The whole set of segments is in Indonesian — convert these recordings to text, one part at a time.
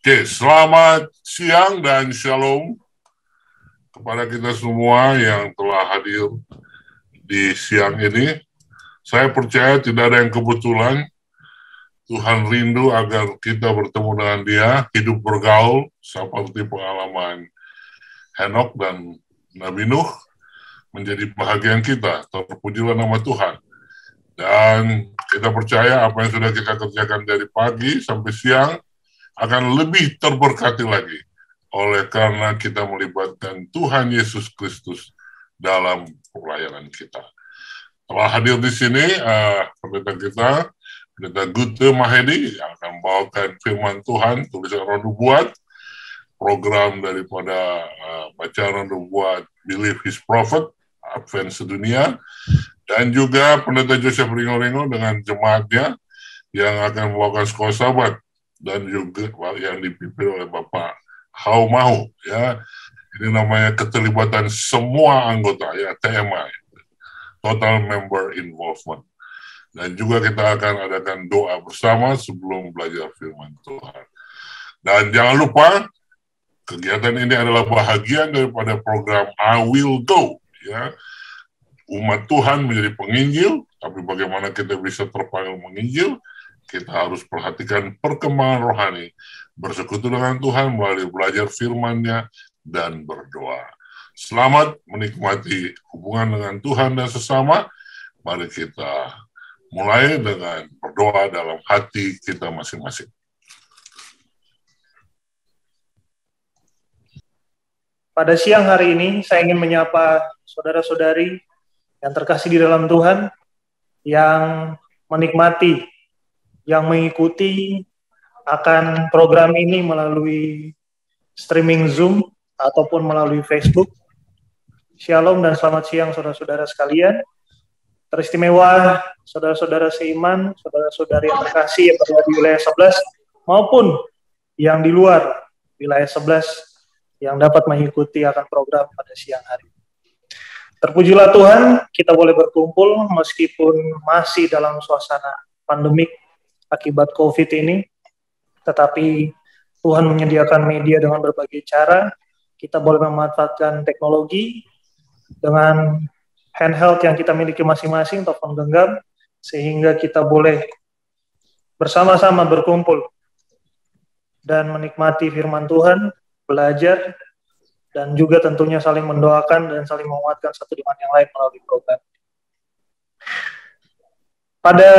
Oke, selamat siang dan shalom kepada kita semua yang telah hadir di siang ini. Saya percaya tidak ada yang kebetulan. Tuhan rindu agar kita bertemu dengan Dia, hidup bergaul seperti pengalaman Henokh dan Nabi Nuh menjadi bahagian kita. Terpujilah nama Tuhan. Dan kita percaya apa yang sudah kita kerjakan dari pagi sampai siang akan lebih terberkati lagi oleh karena kita melibatkan Tuhan Yesus Kristus dalam pelayanan kita. Telah hadir di sini pendeta kita, pendeta Gute Mahedi, yang akan membawakan firman Tuhan, tulisan Roh Nubuat, program daripada bacaan Roh Nubuat Believe His Prophet, Advent Sedunia, dan juga pendeta Joseph Ringo-Ringo dengan jemaatnya yang akan membawakan sekolah sahabat, dan juga yang dipimpin oleh Bapak Hau Mahu, ya. Ini namanya keterlibatan semua anggota, ya, TMI, Total Member Involvement. Dan juga kita akan adakan doa bersama sebelum belajar firman Tuhan. Dan jangan lupa, kegiatan ini adalah bahagian daripada program I Will Go, ya. Umat Tuhan menjadi penginjil, tapi bagaimana kita bisa terpanggil menginjil? Kita harus perhatikan perkembangan rohani, bersekutu dengan Tuhan melalui belajar firman-Nya dan berdoa. Selamat menikmati hubungan dengan Tuhan dan sesama. Mari kita mulai dengan berdoa dalam hati kita masing-masing. Pada siang hari ini, saya ingin menyapa saudara-saudari yang terkasih di dalam Tuhan, yang menikmati, yang mengikuti akan program ini melalui streaming Zoom ataupun melalui Facebook. Shalom dan selamat siang saudara-saudara sekalian. Teristimewa saudara-saudara seiman, saudara-saudari yang terkasih yang berada di wilayah 11 maupun yang di luar wilayah 11 yang dapat mengikuti akan program pada siang hari. Terpujilah Tuhan, kita boleh berkumpul meskipun masih dalam suasana pandemik akibat COVID ini, tetapi Tuhan menyediakan media dengan berbagai cara. Kita boleh memanfaatkan teknologi dengan handheld yang kita miliki masing-masing, telepon genggam, sehingga kita boleh bersama-sama berkumpul dan menikmati firman Tuhan, belajar, dan juga tentunya saling mendoakan dan saling menguatkan satu dengan yang lain melalui program. Pada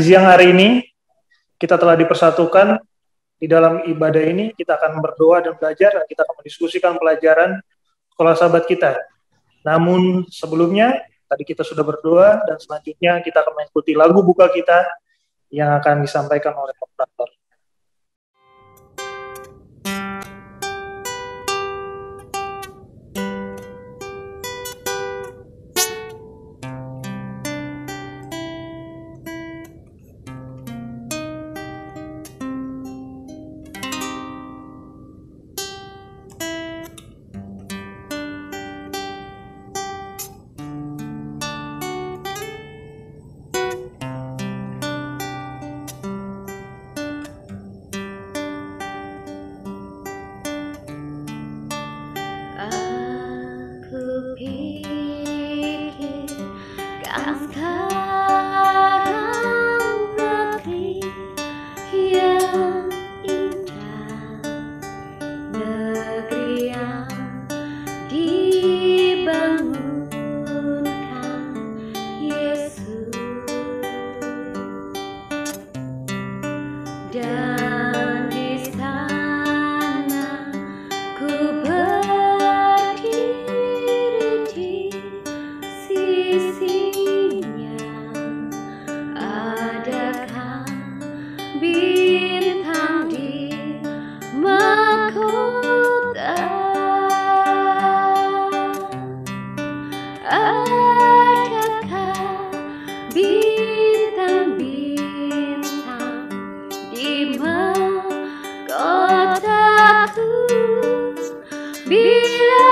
siang hari ini, kita telah dipersatukan di dalam ibadah ini. Kita akan berdoa dan belajar, kita akan mendiskusikan pelajaran sekolah sahabat kita. Namun sebelumnya, tadi kita sudah berdoa, dan selanjutnya kita akan mengikuti lagu buka kita yang akan disampaikan oleh Pak. Bila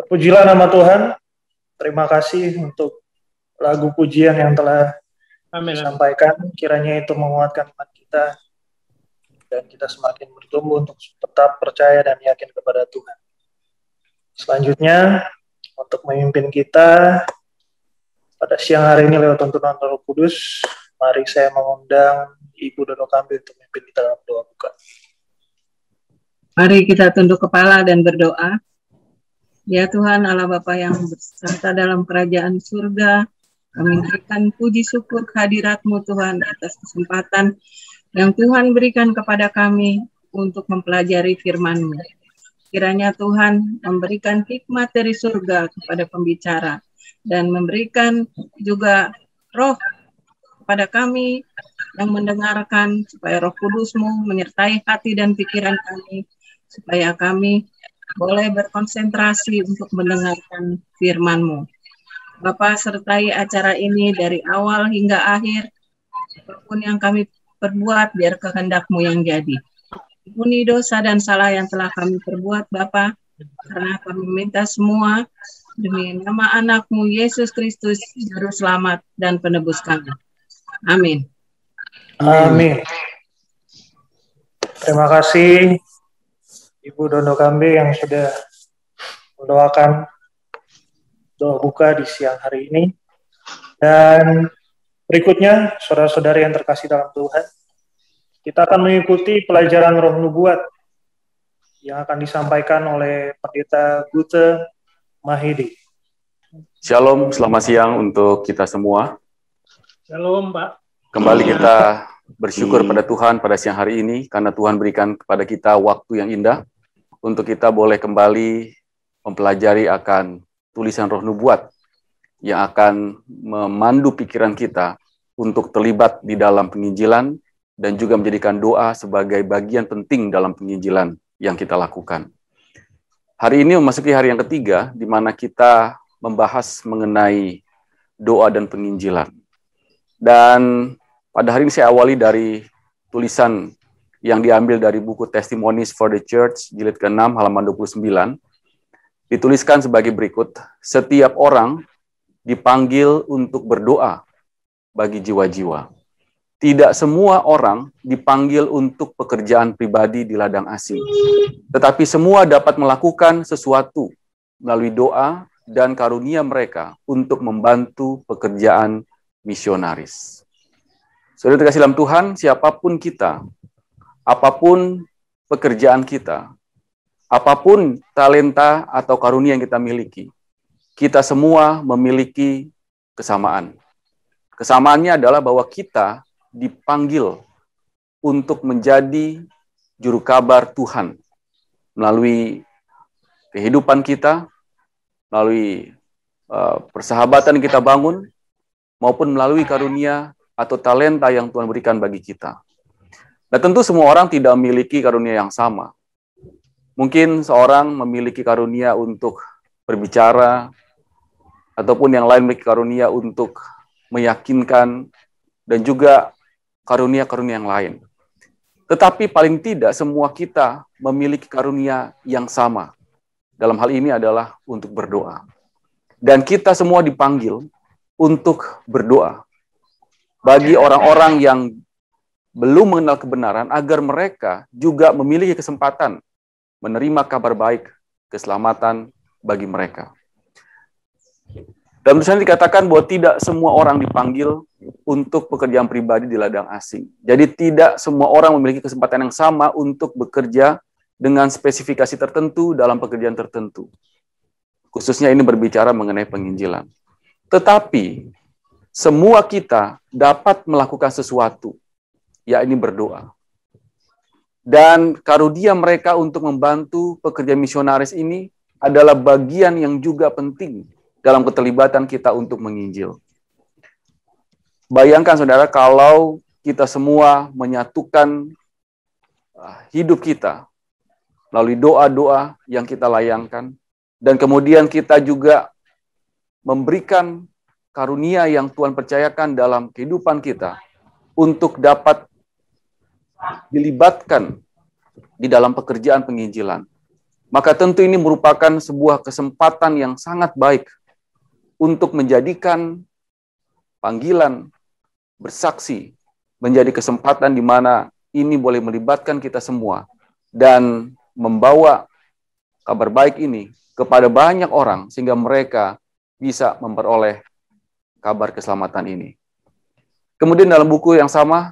Pujilah nama Tuhan. Terima kasih untuk lagu pujian yang telah disampaikan. Kiranya itu menguatkan iman kita dan kita semakin bertumbuh untuk tetap percaya dan yakin kepada Tuhan. Selanjutnya, untuk memimpin kita pada siang hari ini lewat tuntunan Roh Kudus, mari saya mengundang Ibu Dono Kambi untuk memimpin kita dalam doa buka. Mari kita tunduk kepala dan berdoa. Ya Tuhan Allah Bapa yang berserta dalam kerajaan surga, kami berikan puji syukur kehadirat-Mu Tuhan atas kesempatan yang Tuhan berikan kepada kami untuk mempelajari firman-Mu. Kiranya Tuhan memberikan hikmat dari surga kepada pembicara dan memberikan juga roh kepada kami yang mendengarkan, supaya Roh Kudus-Mu menyertai hati dan pikiran kami, supaya kami boleh berkonsentrasi untuk mendengarkan firman-Mu. Bapa, sertai acara ini dari awal hingga akhir. Apapun yang kami perbuat, biar kehendak-Mu yang jadi. Ampuni dosa dan salah yang telah kami perbuat, Bapa, karena kami minta semua demi nama anak-Mu Yesus Kristus, Juru Selamat dan Penebus kami. Amin. Amin. Terima kasih Ibu Dono Kambi yang sudah mendoakan doa buka di siang hari ini. Dan berikutnya, saudara-saudari yang terkasih dalam Tuhan, kita akan mengikuti pelajaran Roh Nubuat yang akan disampaikan oleh Pendeta Gute Mahidi. Shalom, selamat siang untuk kita semua. Shalom, Pak. Kembali kita bersyukur pada Tuhan pada siang hari ini, karena Tuhan berikan kepada kita waktu yang indah untuk kita boleh kembali mempelajari akan tulisan Roh Nubuat yang akan memandu pikiran kita untuk terlibat di dalam penginjilan dan juga menjadikan doa sebagai bagian penting dalam penginjilan yang kita lakukan. Hari ini memasuki hari yang ketiga, di mana kita membahas mengenai doa dan penginjilan. Dan pada hari ini saya awali dari tulisan yang diambil dari buku Testimonies for the Church, jilid ke-6, halaman 29. Dituliskan sebagai berikut: setiap orang dipanggil untuk berdoa bagi jiwa-jiwa. Tidak semua orang dipanggil untuk pekerjaan pribadi di ladang asing. Tetapi semua dapat melakukan sesuatu melalui doa dan karunia mereka untuk membantu pekerjaan misionaris. Saudara terkasih dalam Tuhan, siapapun kita, apapun pekerjaan kita, apapun talenta atau karunia yang kita miliki, kita semua memiliki kesamaan. Kesamaannya adalah bahwa kita dipanggil untuk menjadi juru kabar Tuhan melalui kehidupan kita, melalui persahabatan yang kita bangun, maupun melalui karunia atau talenta yang Tuhan berikan bagi kita. Nah, tentu semua orang tidak memiliki karunia yang sama. Mungkin seorang memiliki karunia untuk berbicara, ataupun yang lain memiliki karunia untuk meyakinkan, dan juga karunia-karunia yang lain. Tetapi paling tidak semua kita memiliki karunia yang sama. Dalam hal ini adalah untuk berdoa. Dan kita semua dipanggil untuk berdoa bagi orang-orang yang belum mengenal kebenaran, agar mereka juga memiliki kesempatan menerima kabar baik, keselamatan bagi mereka. Dalam tulisan dikatakan bahwa tidak semua orang dipanggil untuk pekerjaan pribadi di ladang asing. Jadi tidak semua orang memiliki kesempatan yang sama untuk bekerja dengan spesifikasi tertentu dalam pekerjaan tertentu. Khususnya ini berbicara mengenai penginjilan. Tetapi semua kita dapat melakukan sesuatu, yakni berdoa. Dan karunia mereka untuk membantu pekerjaan misionaris ini adalah bagian yang juga penting dalam keterlibatan kita untuk menginjil. Bayangkan saudara, kalau kita semua menyatukan hidup kita melalui doa-doa yang kita layangkan, dan kemudian kita juga memberikan karunia yang Tuhan percayakan dalam kehidupan kita untuk dapat dilibatkan di dalam pekerjaan penginjilan. Maka tentu ini merupakan sebuah kesempatan yang sangat baik untuk menjadikan panggilan bersaksi menjadi kesempatan di mana ini boleh melibatkan kita semua dan membawa kabar baik ini kepada banyak orang sehingga mereka bisa memperoleh kabar keselamatan ini. Kemudian dalam buku yang sama,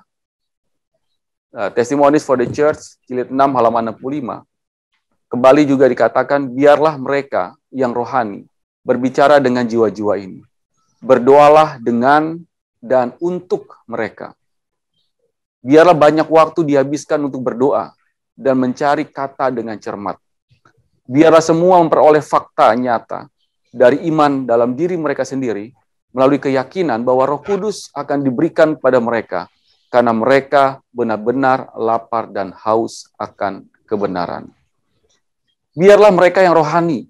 Testimonies for the Church, jilid 6 halaman 65, kembali juga dikatakan, biarlah mereka yang rohani berbicara dengan jiwa-jiwa ini. Berdoalah dengan dan untuk mereka. Biarlah banyak waktu dihabiskan untuk berdoa dan mencari kata dengan cermat. Biarlah semua memperoleh fakta nyata dari iman dalam diri mereka sendiri melalui keyakinan bahwa Roh Kudus akan diberikan pada mereka karena mereka benar-benar lapar dan haus akan kebenaran. Biarlah mereka yang rohani,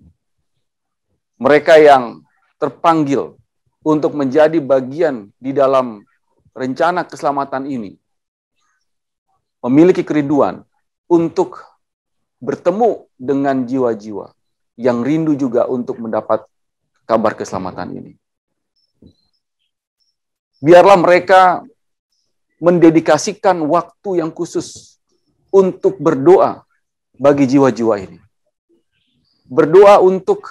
mereka yang terpanggil untuk menjadi bagian di dalam rencana keselamatan ini, memiliki kerinduan untuk bertemu dengan jiwa-jiwa yang rindu juga untuk mendapat kabar keselamatan ini. Biarlah mereka mendedikasikan waktu yang khusus untuk berdoa bagi jiwa-jiwa ini. Berdoa untuk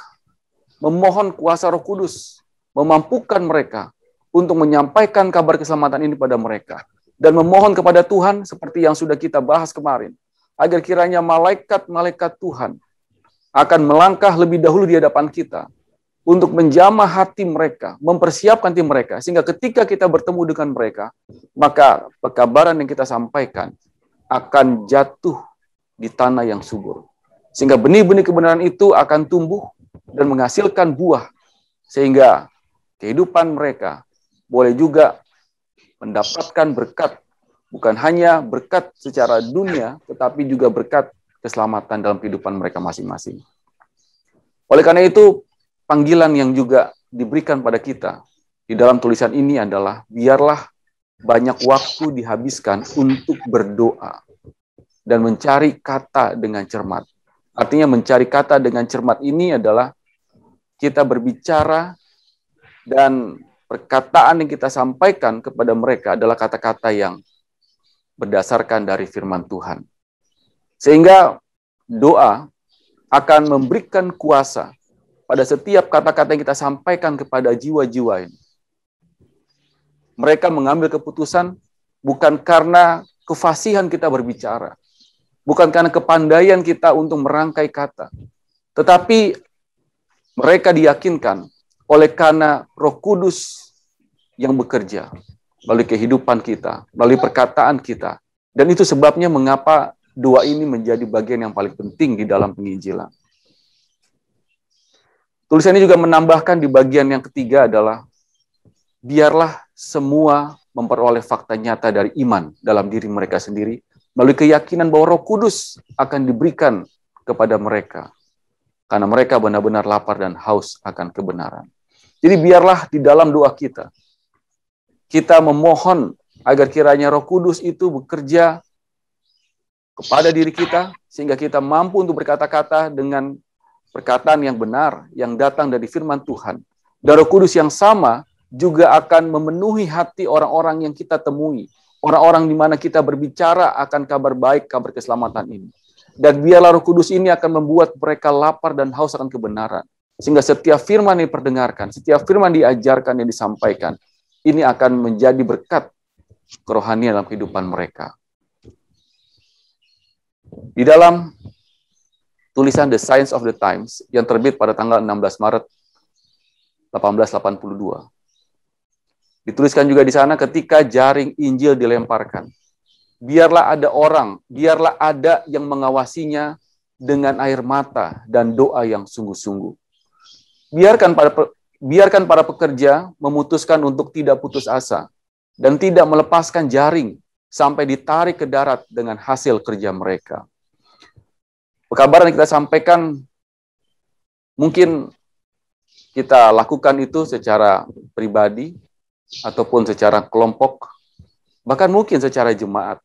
memohon kuasa Roh Kudus memampukan mereka untuk menyampaikan kabar keselamatan ini pada mereka. Dan memohon kepada Tuhan seperti yang sudah kita bahas kemarin, agar kiranya malaikat-malaikat Tuhan akan melangkah lebih dahulu di hadapan kita untuk menjamah hati mereka, mempersiapkan hati mereka, sehingga ketika kita bertemu dengan mereka, maka pekabaran yang kita sampaikan akan jatuh di tanah yang subur. Sehingga benih-benih kebenaran itu akan tumbuh dan menghasilkan buah, sehingga kehidupan mereka boleh juga mendapatkan berkat, bukan hanya berkat secara dunia, tetapi juga berkat keselamatan dalam kehidupan mereka masing-masing. Oleh karena itu, panggilan yang juga diberikan pada kita di dalam tulisan ini adalah biarlah banyak waktu dihabiskan untuk berdoa dan mencari kata dengan cermat. Artinya mencari kata dengan cermat ini adalah kita berbicara dan perkataan yang kita sampaikan kepada mereka adalah kata-kata yang berdasarkan dari firman Tuhan. Sehingga doa akan memberikan kuasa pada setiap kata-kata yang kita sampaikan kepada jiwa-jiwa ini. Mereka mengambil keputusan bukan karena kefasihan kita berbicara, bukan karena kepandaian kita untuk merangkai kata, tetapi mereka diyakinkan oleh karena Roh Kudus yang bekerja melalui kehidupan kita, melalui perkataan kita. Dan itu sebabnya mengapa doa ini menjadi bagian yang paling penting di dalam penginjilan. Tulisan ini juga menambahkan di bagian yang ketiga adalah, biarlah semua memperoleh fakta nyata dari iman dalam diri mereka sendiri, melalui keyakinan bahwa Roh Kudus akan diberikan kepada mereka. Karena mereka benar-benar lapar dan haus akan kebenaran. Jadi biarlah di dalam doa kita, kita memohon agar kiranya Roh Kudus itu bekerja kepada diri kita, sehingga kita mampu untuk berkata-kata dengan perkataan yang benar, yang datang dari firman Tuhan. Dan Roh Kudus yang sama juga akan memenuhi hati orang-orang yang kita temui. Orang-orang di mana kita berbicara akan kabar baik, kabar keselamatan ini. Dan biarlah Roh Kudus ini akan membuat mereka lapar dan haus akan kebenaran. Sehingga setiap firman yang diperdengarkan, setiap firman diajarkan, yang disampaikan, ini akan menjadi berkat kerohanian dalam kehidupan mereka. Di dalam tulisan The Science of the Times yang terbit pada tanggal 16 Maret 1882. Dituliskan juga di sana, ketika jaring Injil dilemparkan, biarlah ada yang mengawasinya dengan air mata dan doa yang sungguh-sungguh. Biarkan para pekerja memutuskan untuk tidak putus asa dan tidak melepaskan jaring sampai ditarik ke darat dengan hasil kerja mereka. Pekabaran yang kita sampaikan, mungkin kita lakukan itu secara pribadi, ataupun secara kelompok, bahkan mungkin secara jemaat.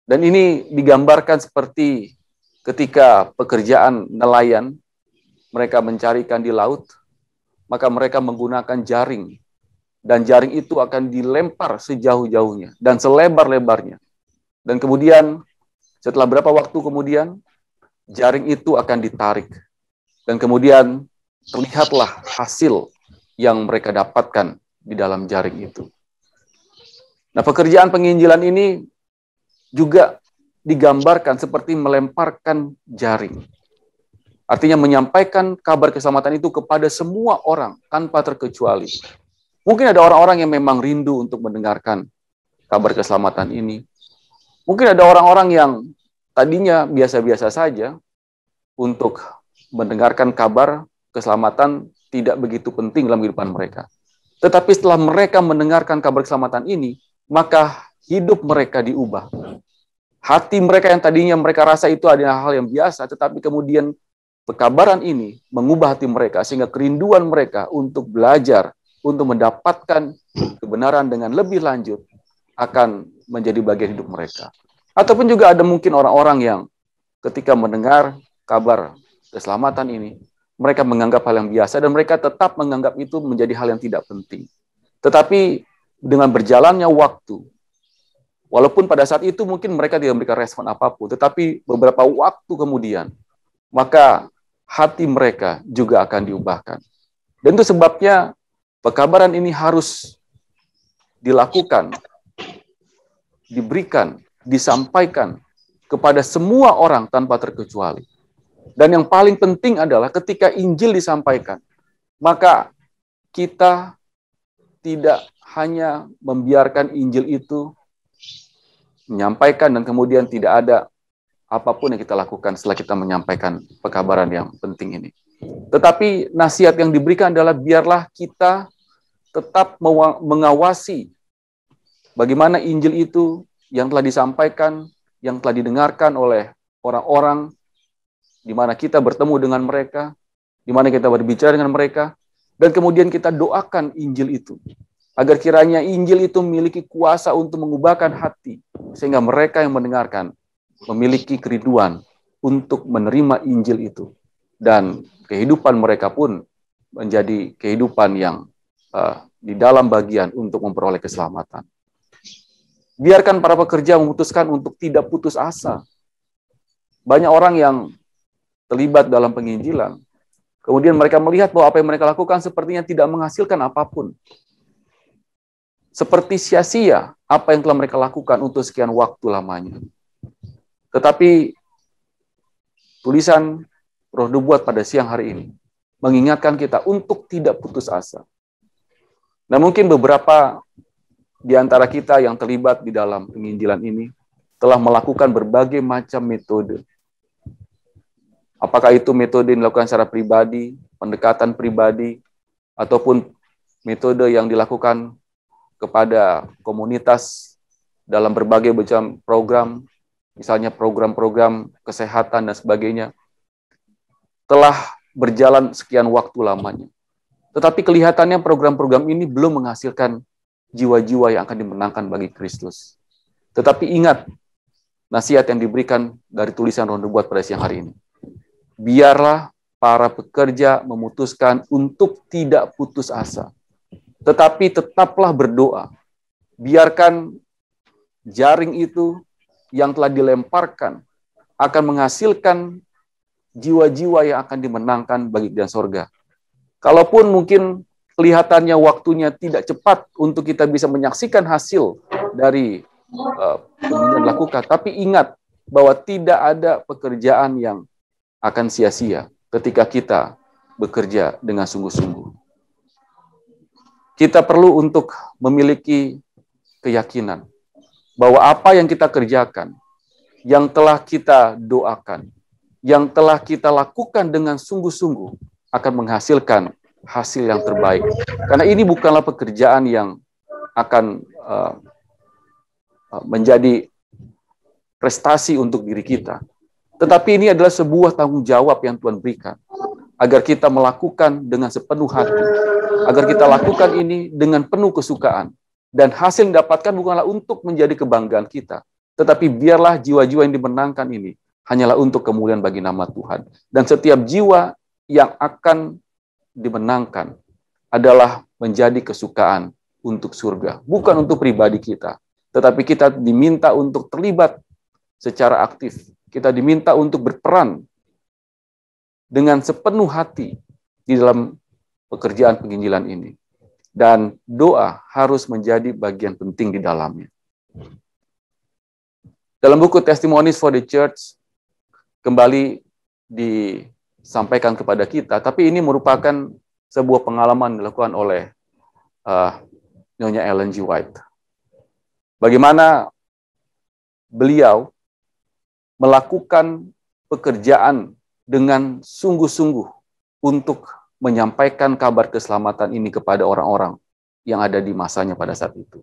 Dan ini digambarkan seperti ketika pekerjaan nelayan, mereka mencari ikan di laut, maka mereka menggunakan jaring. Dan jaring itu akan dilempar sejauh-jauhnya dan selebar-lebarnya. Dan kemudian, setelah berapa waktu kemudian, jaring itu akan ditarik. Dan kemudian terlihatlah hasil yang mereka dapatkan di dalam jaring itu. Nah, pekerjaan penginjilan ini juga digambarkan seperti melemparkan jaring. Artinya menyampaikan kabar keselamatan itu kepada semua orang tanpa terkecuali. Mungkin ada orang-orang yang memang rindu untuk mendengarkan kabar keselamatan ini. Mungkin ada orang-orang yang tadinya biasa-biasa saja untuk mendengarkan kabar keselamatan, tidak begitu penting dalam kehidupan mereka. Tetapi setelah mereka mendengarkan kabar keselamatan ini, maka hidup mereka diubah. Hati mereka yang tadinya mereka rasa itu adalah hal yang biasa, tetapi kemudian pekabaran ini mengubah hati mereka, sehingga kerinduan mereka untuk belajar, untuk mendapatkan kebenaran dengan lebih lanjut, akan menjadi bagian hidup mereka. Ataupun juga ada mungkin orang-orang yang ketika mendengar kabar keselamatan ini, mereka menganggap hal yang biasa, dan mereka tetap menganggap itu menjadi hal yang tidak penting. Tetapi dengan berjalannya waktu, walaupun pada saat itu mungkin mereka tidak memberikan respon apapun, tetapi beberapa waktu kemudian, maka hati mereka juga akan diubahkan. Dan itu sebabnya pekabaran ini harus dilakukan, diberikan, disampaikan kepada semua orang tanpa terkecuali. Dan yang paling penting adalah ketika Injil disampaikan, maka kita tidak hanya membiarkan Injil itu menyampaikan dan kemudian tidak ada apapun yang kita lakukan setelah kita menyampaikan pekabaran yang penting ini. Tetapi nasihat yang diberikan adalah biarlah kita tetap mengawasi bagaimana Injil itu yang telah disampaikan, yang telah didengarkan oleh orang-orang, di mana kita bertemu dengan mereka, di mana kita berbicara dengan mereka, dan kemudian kita doakan Injil itu, agar kiranya Injil itu memiliki kuasa untuk mengubahkan hati, sehingga mereka yang mendengarkan memiliki kerinduan untuk menerima Injil itu, dan kehidupan mereka pun menjadi kehidupan yang di dalam bagian untuk memperoleh keselamatan. Biarkan para pekerja memutuskan untuk tidak putus asa. Banyak orang yang terlibat dalam penginjilan, kemudian mereka melihat bahwa apa yang mereka lakukan sepertinya tidak menghasilkan apapun. Seperti sia-sia apa yang telah mereka lakukan untuk sekian waktu lamanya. Tetapi tulisan Roh Nubuat pada siang hari ini mengingatkan kita untuk tidak putus asa. Nah, mungkin beberapa di antara kita yang terlibat di dalam penginjilan ini telah melakukan berbagai macam metode. Apakah itu metode yang dilakukan secara pribadi, pendekatan pribadi, ataupun metode yang dilakukan kepada komunitas dalam berbagai macam program, misalnya program-program kesehatan dan sebagainya, telah berjalan sekian waktu lamanya. Tetapi kelihatannya program-program ini belum menghasilkan jiwa-jiwa yang akan dimenangkan bagi Kristus. Tetapi ingat, nasihat yang diberikan dari tulisan Roh Nubuat pada siang hari ini. Biarlah para pekerja memutuskan untuk tidak putus asa. Tetapi tetaplah berdoa. Biarkan jaring itu yang telah dilemparkan akan menghasilkan jiwa-jiwa yang akan dimenangkan bagi Kerajaan Sorga. Kalaupun mungkin kelihatannya waktunya tidak cepat untuk kita bisa menyaksikan hasil dari yang dilakukan, tapi ingat bahwa tidak ada pekerjaan yang akan sia-sia ketika kita bekerja dengan sungguh-sungguh. Kita perlu untuk memiliki keyakinan bahwa apa yang kita kerjakan, yang telah kita doakan, yang telah kita lakukan dengan sungguh-sungguh akan menghasilkan hasil yang terbaik. Karena ini bukanlah pekerjaan yang akan menjadi prestasi untuk diri kita. Tetapi ini adalah sebuah tanggung jawab yang Tuhan berikan. Agar kita melakukan dengan sepenuh hati. Agar kita lakukan ini dengan penuh kesukaan. Dan hasil yang didapatkan bukanlah untuk menjadi kebanggaan kita. Tetapi biarlah jiwa-jiwa yang dimenangkan ini hanyalah untuk kemuliaan bagi nama Tuhan. Dan setiap jiwa yang akan dimenangkan adalah menjadi kesukaan untuk surga. Bukan untuk pribadi kita. Tetapi kita diminta untuk terlibat secara aktif. Kita diminta untuk berperan dengan sepenuh hati di dalam pekerjaan penginjilan ini. Dan doa harus menjadi bagian penting di dalamnya. Dalam buku Testimonies for the Church, kembali disampaikan kepada kita, tapi ini merupakan sebuah pengalaman dilakukan oleh Nyonya Ellen G. White. Bagaimana beliau melakukan pekerjaan dengan sungguh-sungguh untuk menyampaikan kabar keselamatan ini kepada orang-orang yang ada di masanya pada saat itu.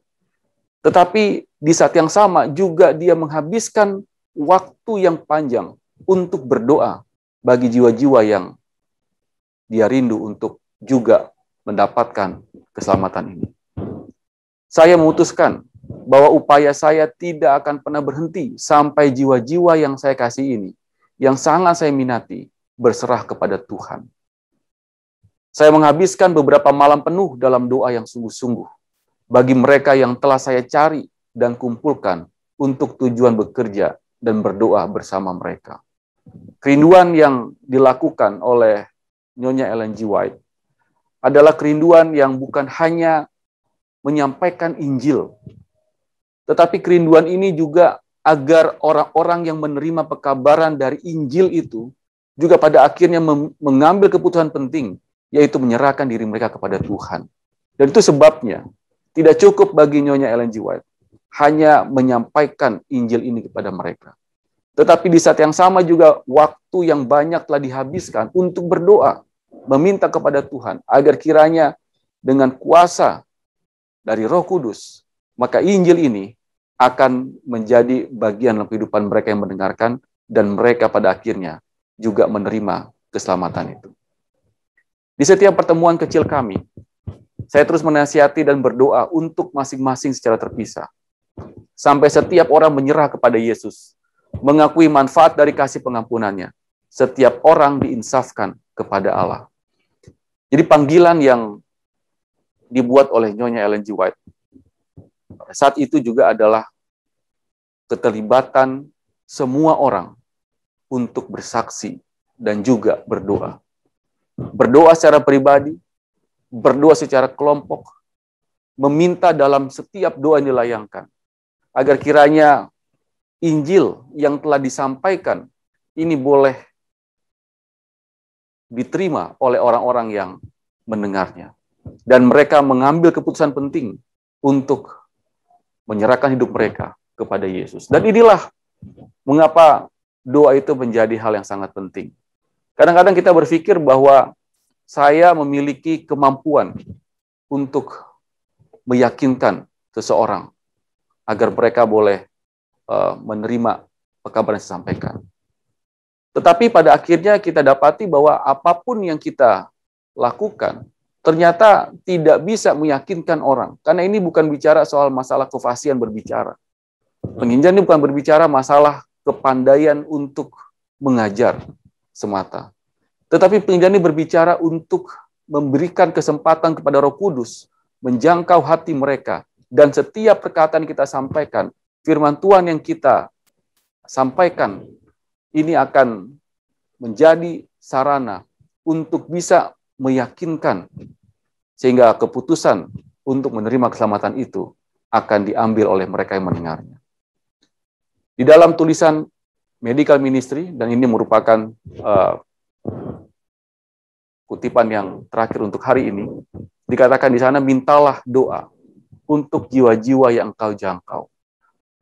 Tetapi di saat yang sama juga dia menghabiskan waktu yang panjang untuk berdoa bagi jiwa-jiwa yang dia rindu untuk juga mendapatkan keselamatan ini. Saya memutuskan bahwa upaya saya tidak akan pernah berhenti sampai jiwa-jiwa yang saya kasih ini, yang sangat saya minati, berserah kepada Tuhan. Saya menghabiskan beberapa malam penuh dalam doa yang sungguh-sungguh bagi mereka yang telah saya cari dan kumpulkan untuk tujuan bekerja dan berdoa bersama mereka. Kerinduan yang dilakukan oleh Nyonya Ellen G. White adalah kerinduan yang bukan hanya menyampaikan Injil, tetapi kerinduan ini juga agar orang-orang yang menerima pekabaran dari Injil itu juga pada akhirnya mengambil keputusan penting, yaitu menyerahkan diri mereka kepada Tuhan. Dan itu sebabnya tidak cukup bagi Nyonya Ellen G. White hanya menyampaikan Injil ini kepada mereka. Tetapi di saat yang sama juga waktu yang banyak telah dihabiskan untuk berdoa, meminta kepada Tuhan agar kiranya dengan kuasa dari Roh Kudus, maka Injil ini akan menjadi bagian dalam kehidupan mereka yang mendengarkan, dan mereka pada akhirnya juga menerima keselamatan itu. Di setiap pertemuan kecil kami, saya terus menasihati dan berdoa untuk masing-masing secara terpisah. Sampai setiap orang menyerah kepada Yesus, mengakui manfaat dari kasih pengampunannya. Setiap orang diinsafkan kepada Allah. Jadi panggilan yang dibuat oleh Nyonya Ellen G. White saat itu juga adalah keterlibatan semua orang untuk bersaksi dan juga berdoa. Berdoa secara pribadi, berdoa secara kelompok, meminta dalam setiap doa yang dilayangkan, agar kiranya Injil yang telah disampaikan ini boleh diterima oleh orang-orang yang mendengarnya. Dan mereka mengambil keputusan penting untuk menyerahkan hidup mereka kepada Yesus. Dan inilah mengapa doa itu menjadi hal yang sangat penting. Kadang-kadang kita berpikir bahwa saya memiliki kemampuan untuk meyakinkan seseorang agar mereka boleh menerima kabar yang saya sampaikan. Tetapi pada akhirnya kita dapati bahwa apapun yang kita lakukan ternyata tidak bisa meyakinkan orang. Karena ini bukan bicara soal masalah kefasihan berbicara. Penginjilan ini bukan berbicara masalah kepandaian untuk mengajar semata. Tetapi penginjilan ini berbicara untuk memberikan kesempatan kepada Roh Kudus menjangkau hati mereka. Dan setiap perkataan kita sampaikan, firman Tuhan yang kita sampaikan, ini akan menjadi sarana untuk bisa meyakinkan, sehingga keputusan untuk menerima keselamatan itu akan diambil oleh mereka yang mendengarnya. Di dalam tulisan Medical Ministry, dan ini merupakan kutipan yang terakhir untuk hari ini, dikatakan di sana, mintalah doa untuk jiwa-jiwa yang engkau jangkau.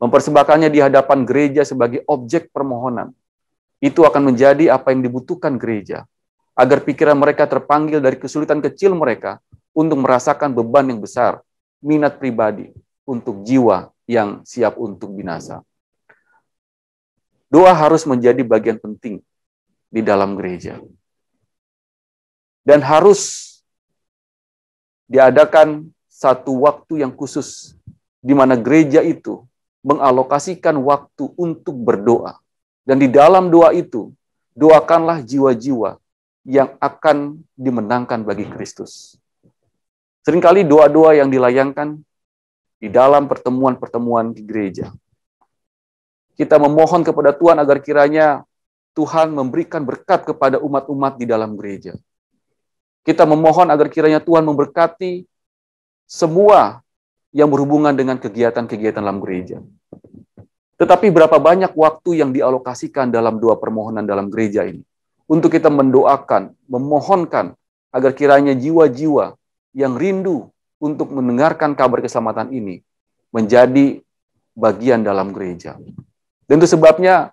Mempersembahkannya di hadapan gereja sebagai objek permohonan. Itu akan menjadi apa yang dibutuhkan gereja, agar pikiran mereka terpanggil dari kesulitan kecil mereka untuk merasakan beban yang besar, minat pribadi untuk jiwa yang siap untuk binasa. Doa harus menjadi bagian penting di dalam gereja. Dan harus diadakan satu waktu yang khusus di mana gereja itu mengalokasikan waktu untuk berdoa. Dan di dalam doa itu, doakanlah jiwa-jiwa yang akan dimenangkan bagi Kristus. Seringkali doa-doa yang dilayangkan di dalam pertemuan-pertemuan di gereja. Kita memohon kepada Tuhan agar kiranya Tuhan memberikan berkat kepada umat-umat di dalam gereja. Kita memohon agar kiranya Tuhan memberkati semua yang berhubungan dengan kegiatan-kegiatan dalam gereja. Tetapi berapa banyak waktu yang dialokasikan dalam doa permohonan dalam gereja ini untuk kita mendoakan, memohonkan agar kiranya jiwa-jiwa yang rindu untuk mendengarkan kabar keselamatan ini menjadi bagian dalam gereja. Dan itu sebabnya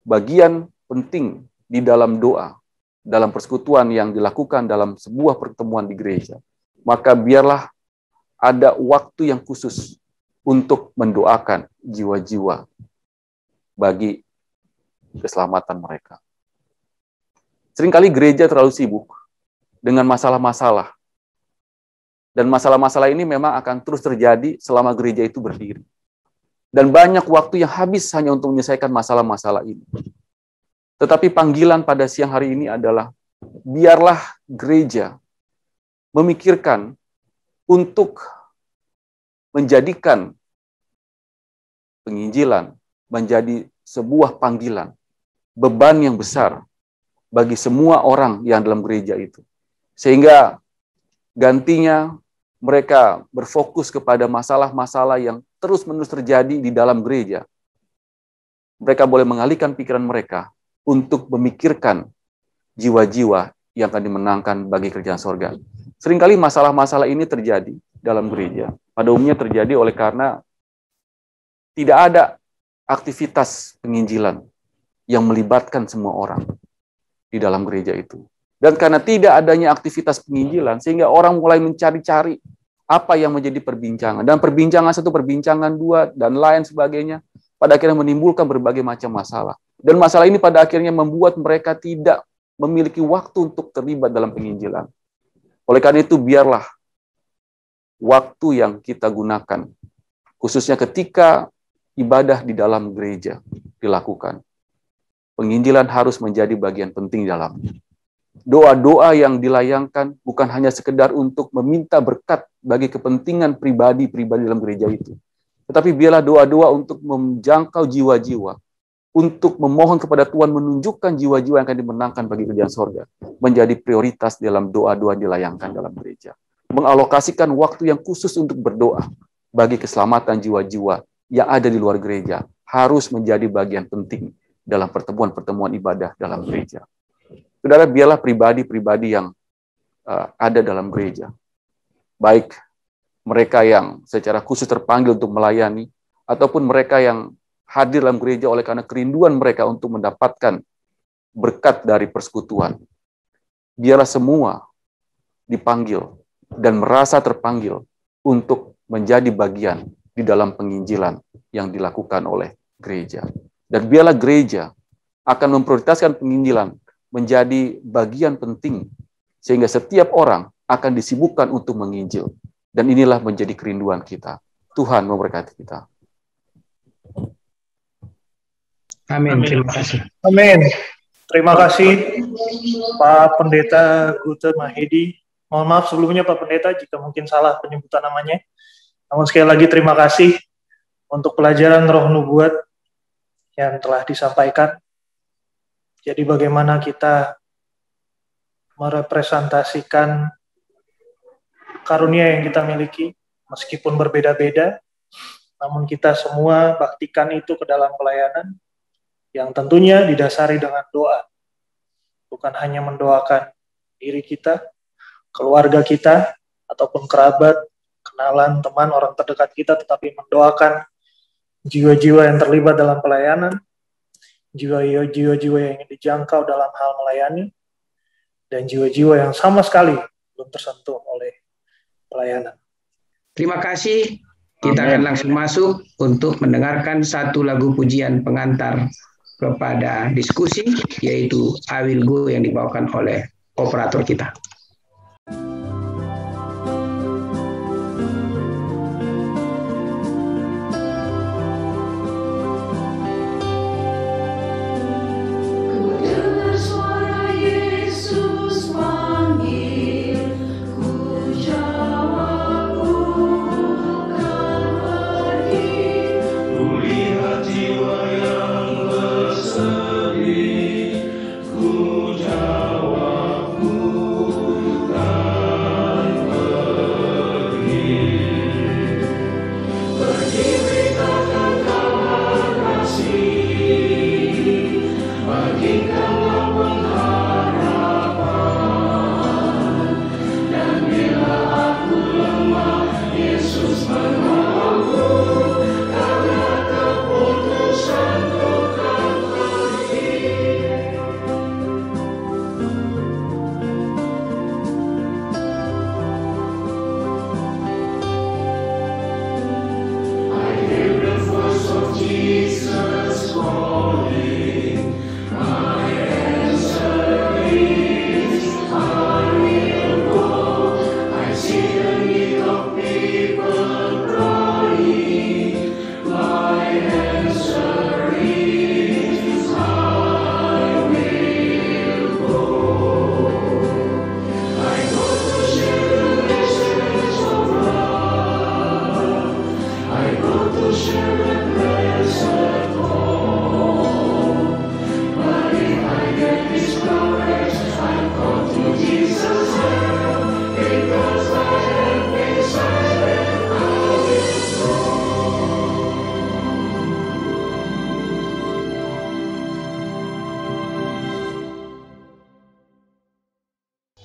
bagian penting di dalam doa, dalam persekutuan yang dilakukan dalam sebuah pertemuan di gereja. Maka biarlah ada waktu yang khusus untuk mendoakan jiwa-jiwa bagi keselamatan mereka. Seringkali gereja terlalu sibuk dengan masalah-masalah. Dan masalah-masalah ini memang akan terus terjadi selama gereja itu berdiri. Dan banyak waktu yang habis hanya untuk menyelesaikan masalah-masalah ini. Tetapi panggilan pada siang hari ini adalah, biarlah gereja memikirkan untuk menjadikan penginjilan menjadi sebuah panggilan, beban yang besar bagi semua orang yang dalam gereja itu. Sehingga gantinya mereka berfokus kepada masalah-masalah yang terus-menerus terjadi di dalam gereja. Mereka boleh mengalihkan pikiran mereka untuk memikirkan jiwa-jiwa yang akan dimenangkan bagi kerajaan sorga. Seringkali masalah-masalah ini terjadi dalam gereja. Pada umumnya terjadi oleh karena tidak ada aktivitas penginjilan yang melibatkan semua orang di dalam gereja itu. Dan karena tidak adanya aktivitas penginjilan, sehingga orang mulai mencari-cari apa yang menjadi perbincangan. Dan perbincangan satu, perbincangan dua, dan lain sebagainya, pada akhirnya menimbulkan berbagai macam masalah. Dan masalah ini pada akhirnya membuat mereka tidak memiliki waktu untuk terlibat dalam penginjilan. Oleh karena itu, biarlah waktu yang kita gunakan, khususnya ketika ibadah di dalam gereja dilakukan, penginjilan harus menjadi bagian penting dalamnya. Doa-doa yang dilayangkan bukan hanya sekedar untuk meminta berkat bagi kepentingan pribadi-pribadi dalam gereja itu. Tetapi biarlah doa-doa untuk menjangkau jiwa-jiwa, untuk memohon kepada Tuhan menunjukkan jiwa-jiwa yang akan dimenangkan bagi kerajaan sorga, menjadi prioritas dalam doa-doa dilayangkan dalam gereja. Mengalokasikan waktu yang khusus untuk berdoa bagi keselamatan jiwa-jiwa yang ada di luar gereja harus menjadi bagian penting dalam pertemuan-pertemuan ibadah dalam gereja. Saudara, biarlah pribadi-pribadi yang ada dalam gereja, baik mereka yang secara khusus terpanggil untuk melayani, ataupun mereka yang hadir dalam gereja oleh karena kerinduan mereka untuk mendapatkan berkat dari persekutuan. Biarlah semua dipanggil dan merasa terpanggil untuk menjadi bagian di dalam penginjilan yang dilakukan oleh gereja. Dan biarlah gereja akan memprioritaskan penginjilan menjadi bagian penting, sehingga setiap orang akan disibukkan untuk menginjil. Dan inilah menjadi kerinduan kita. Tuhan memberkati kita. Amin. Terima kasih. Amin. Terima kasih Pak Pendeta Gute Mahedi. Mohon maaf sebelumnya Pak Pendeta jika mungkin salah penyebutan namanya. Namun sekali lagi terima kasih untuk pelajaran Roh Nubuat yang telah disampaikan. Jadi bagaimana kita merepresentasikan karunia yang kita miliki, meskipun berbeda-beda, namun kita semua baktikan itu ke dalam pelayanan, yang tentunya didasari dengan doa. Bukan hanya mendoakan diri kita, keluarga kita, ataupun kerabat, kenalan, teman, orang terdekat kita, tetapi mendoakan jiwa-jiwa yang terlibat dalam pelayanan, jiwa-jiwa yang ingin dijangkau dalam hal melayani, dan jiwa-jiwa yang sama sekali belum tersentuh oleh pelayanan. Terima kasih. Kita akan langsung masuk untuk mendengarkan satu lagu pujian pengantar kepada diskusi, yaitu I Will Go yang dibawakan oleh operator kita.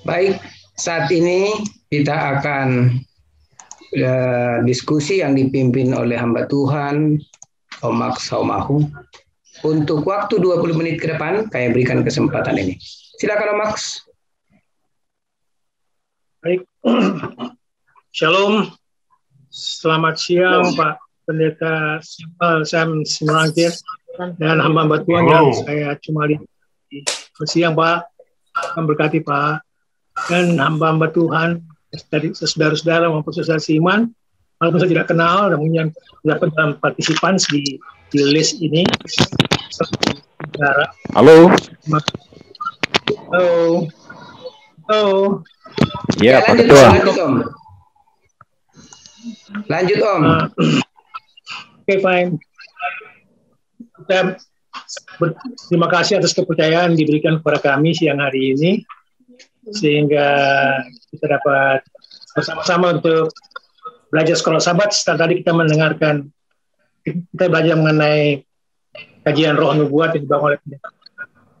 Baik, saat ini kita akan diskusi yang dipimpin oleh hamba Tuhan, Om Max Saumahu. Untuk waktu 20 menit ke depan, saya berikan kesempatan ini. Silakan Om Max. Baik, Shalom, selamat siang Pak Pendeta Sam Simrangkir dan hamba-hamba Tuhan yang saya cuma lihat. Selamat siang Pak, memberkati Pak. Dan hamba-hamba Tuhan, saudara-saudara maupun saudara seiman, walaupun saya tidak kenal, namun yang terdapat dalam partisipan di list ini. Halo. Halo. Halo. Ya, Pak Ketua. Lanjut Om. Oke, fine. Kita terima kasih atas kepercayaan diberikan kepada kami siang hari ini, sehingga kita dapat bersama-sama untuk belajar sekolah Sabat. Setelah tadi kita mendengarkan, kita belajar mengenai kajian roh nubuat yang dibangun oleh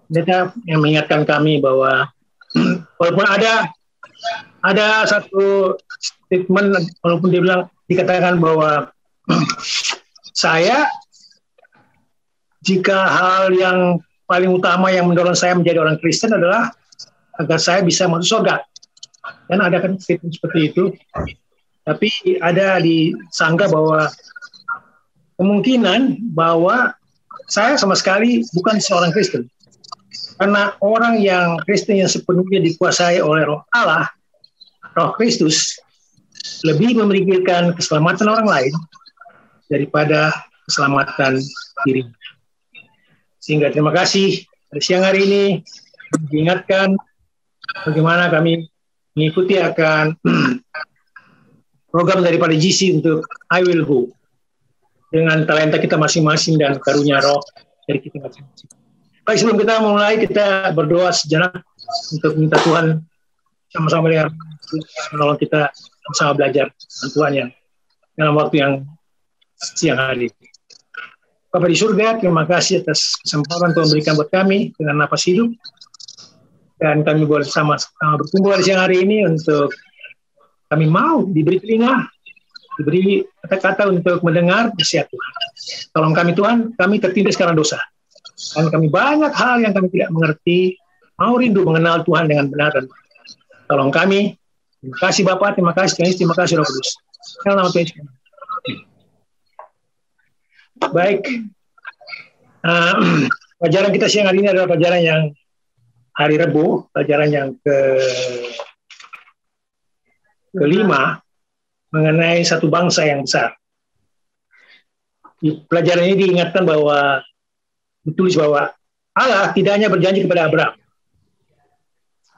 pendeta yang mengingatkan kami bahwa walaupun ada satu statement, walaupun dikatakan bahwa saya, jika hal yang paling utama yang mendorong saya menjadi orang Kristen adalah agar saya bisa masuk surga. Dan ada kan statement seperti itu. Tapi ada disangka bahwa kemungkinan bahwa saya sama sekali bukan seorang Kristen. Karena orang yang Kristen yang sepenuhnya dikuasai oleh Roh Allah, Roh Kristus, lebih memikirkan keselamatan orang lain daripada keselamatan diri. Sehingga terima kasih pada siang hari ini diingatkan bagaimana kami mengikuti akan program daripada GC untuk I Will Go dengan talenta kita masing-masing dan karunia roh dari kita masing-masing. Baik, sebelum kita mulai, kita berdoa sejenak untuk minta Tuhan sama-sama menolong kita sama belajar Tuhan yang dalam waktu yang siang hari. Bapa di surga, terima kasih atas kesempatan Tuhan berikan buat kami dengan napas hidup, dan kami boleh sama-sama berkumpul di siang hari ini untuk kami mau diberi telinga, diberi kata-kata untuk mendengar nasihat Tuhan. Tolong kami Tuhan, kami tertindas karena dosa. Dan kami banyak hal yang kami tidak mengerti, mau rindu mengenal Tuhan dengan benar dan baik. Tolong kami. Terima kasih Bapak, terima kasih Tuhan, terima kasih Roh Kudus. Dalam nama Tuhan Yesus. Baik. Pelajaran kita siang hari ini adalah pelajaran yang hari Rabu, pelajaran yang kelima mengenai satu bangsa yang besar. Di pelajaran ini diingatkan bahwa ditulis bahwa Allah tidak hanya berjanji kepada Abraham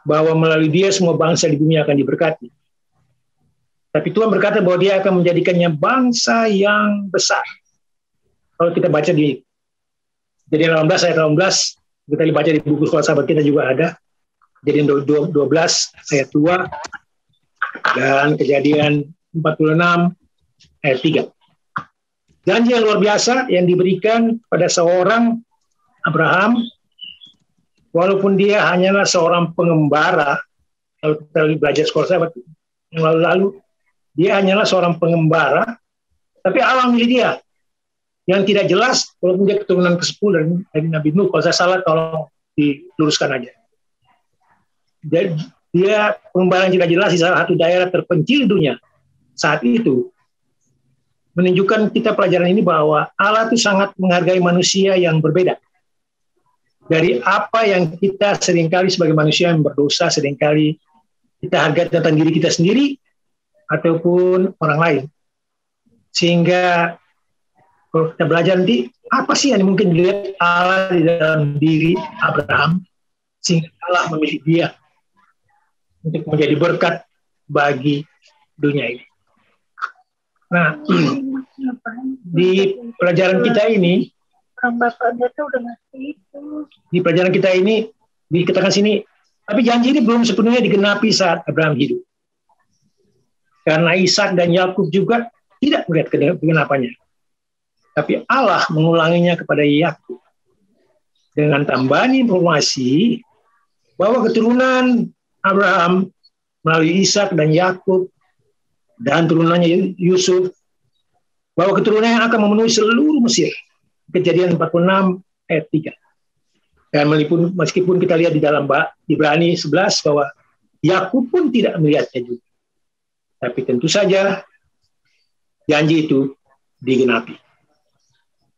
bahwa melalui dia semua bangsa di bumi akan diberkati. Tapi Tuhan berkata bahwa dia akan menjadikannya bangsa yang besar. Kalau kita baca di Kejadian 18 ayat 18, kita baca di buku sekolah sahabat kita juga ada. Kejadian 12 ayat 2 dan Kejadian 46 ayat 3. Janji yang luar biasa yang diberikan pada seorang Abraham, walaupun dia hanyalah seorang pengembara. Kalau kita belajar sekolah sahabat yang lalu-lalu, dia hanyalah seorang pengembara, tapi Allah milih dia. Yang tidak jelas, walaupun dia keturunan ke-10 dari Nabi Nuh, kalau saya salah tolong diluruskan aja. Dia pengembara yang tidak jelas di salah satu daerah terpencil di dunia saat itu, menunjukkan kita pelajaran ini bahwa Allah itu sangat menghargai manusia yang berbeda. Dari apa yang kita seringkali sebagai manusia yang berdosa, seringkali kita hargai tentang diri kita sendiri ataupun orang lain. Sehingga kalau kita belajar nanti, apa sih yang mungkin dilihat Allah di dalam diri Abraham, sehingga Allah memilih dia untuk menjadi berkat bagi dunia ini. Nah, di pelajaran kita ini, di pelajaran kita ini dikatakan sini, tapi janji ini belum sepenuhnya digenapi saat Abraham hidup. Karena Ishak dan Yakub juga tidak melihat kegenapannya. Tapi Allah mengulanginya kepada Yakub dengan tambahan informasi bahwa keturunan Abraham melalui Ishak dan Yakub dan turunannya Yusuf, bahwa keturunannya akan memenuhi seluruh Mesir. Kejadian 46 ayat 3. Dan meskipun kita lihat di dalam Ibrani 11 bahwa Yakub pun tidak melihatnya juga. Tapi tentu saja janji itu digenapi.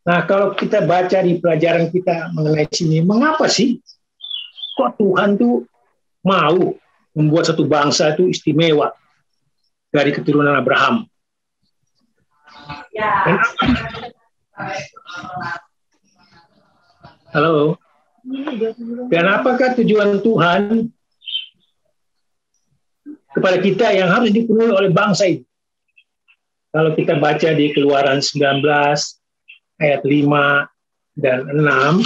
Nah, kalau kita baca di pelajaran kita mengenai sini, mengapa sih kok Tuhan tuh mau membuat satu bangsa itu istimewa dari keturunan Abraham? Dan halo. Dan apakah tujuan Tuhan kepada kita yang harus dipenuhi oleh bangsa itu? Kalau kita baca di Keluaran 19 ayat 5 dan 6,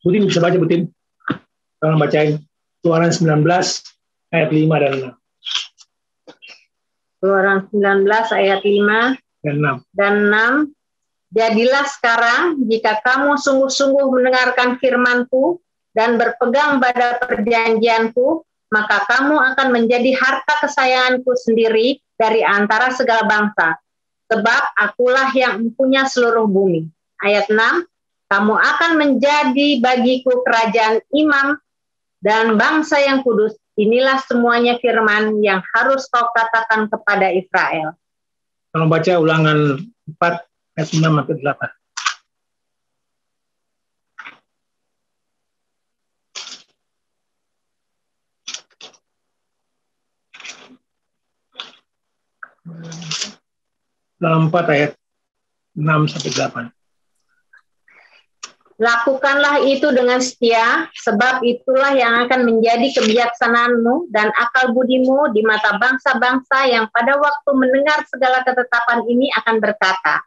Butin bisa baca, Butin. Tolong bacain Keluaran 19 ayat 5 dan 6. Keluaran 19 ayat 5 dan 6. Dan 6. Jadilah sekarang, jika kamu sungguh-sungguh mendengarkan firman-Ku dan berpegang pada perjanjian-Ku, maka kamu akan menjadi harta kesayangan-Ku sendiri dari antara segala bangsa. Sebab akulah yang mempunyai seluruh bumi. Ayat 6, kamu akan menjadi bagiku kerajaan imam dan bangsa yang kudus. Inilah semuanya firman yang harus kau katakan kepada Israel. Kalau baca Ulangan 4 ayat 6 sampai 8. Dalam 4 ayat 6 sampai 8. Lakukanlah itu dengan setia, sebab itulah yang akan menjadi kebijaksanaanmu dan akal budimu di mata bangsa-bangsa yang pada waktu mendengar segala ketetapan ini akan berkata,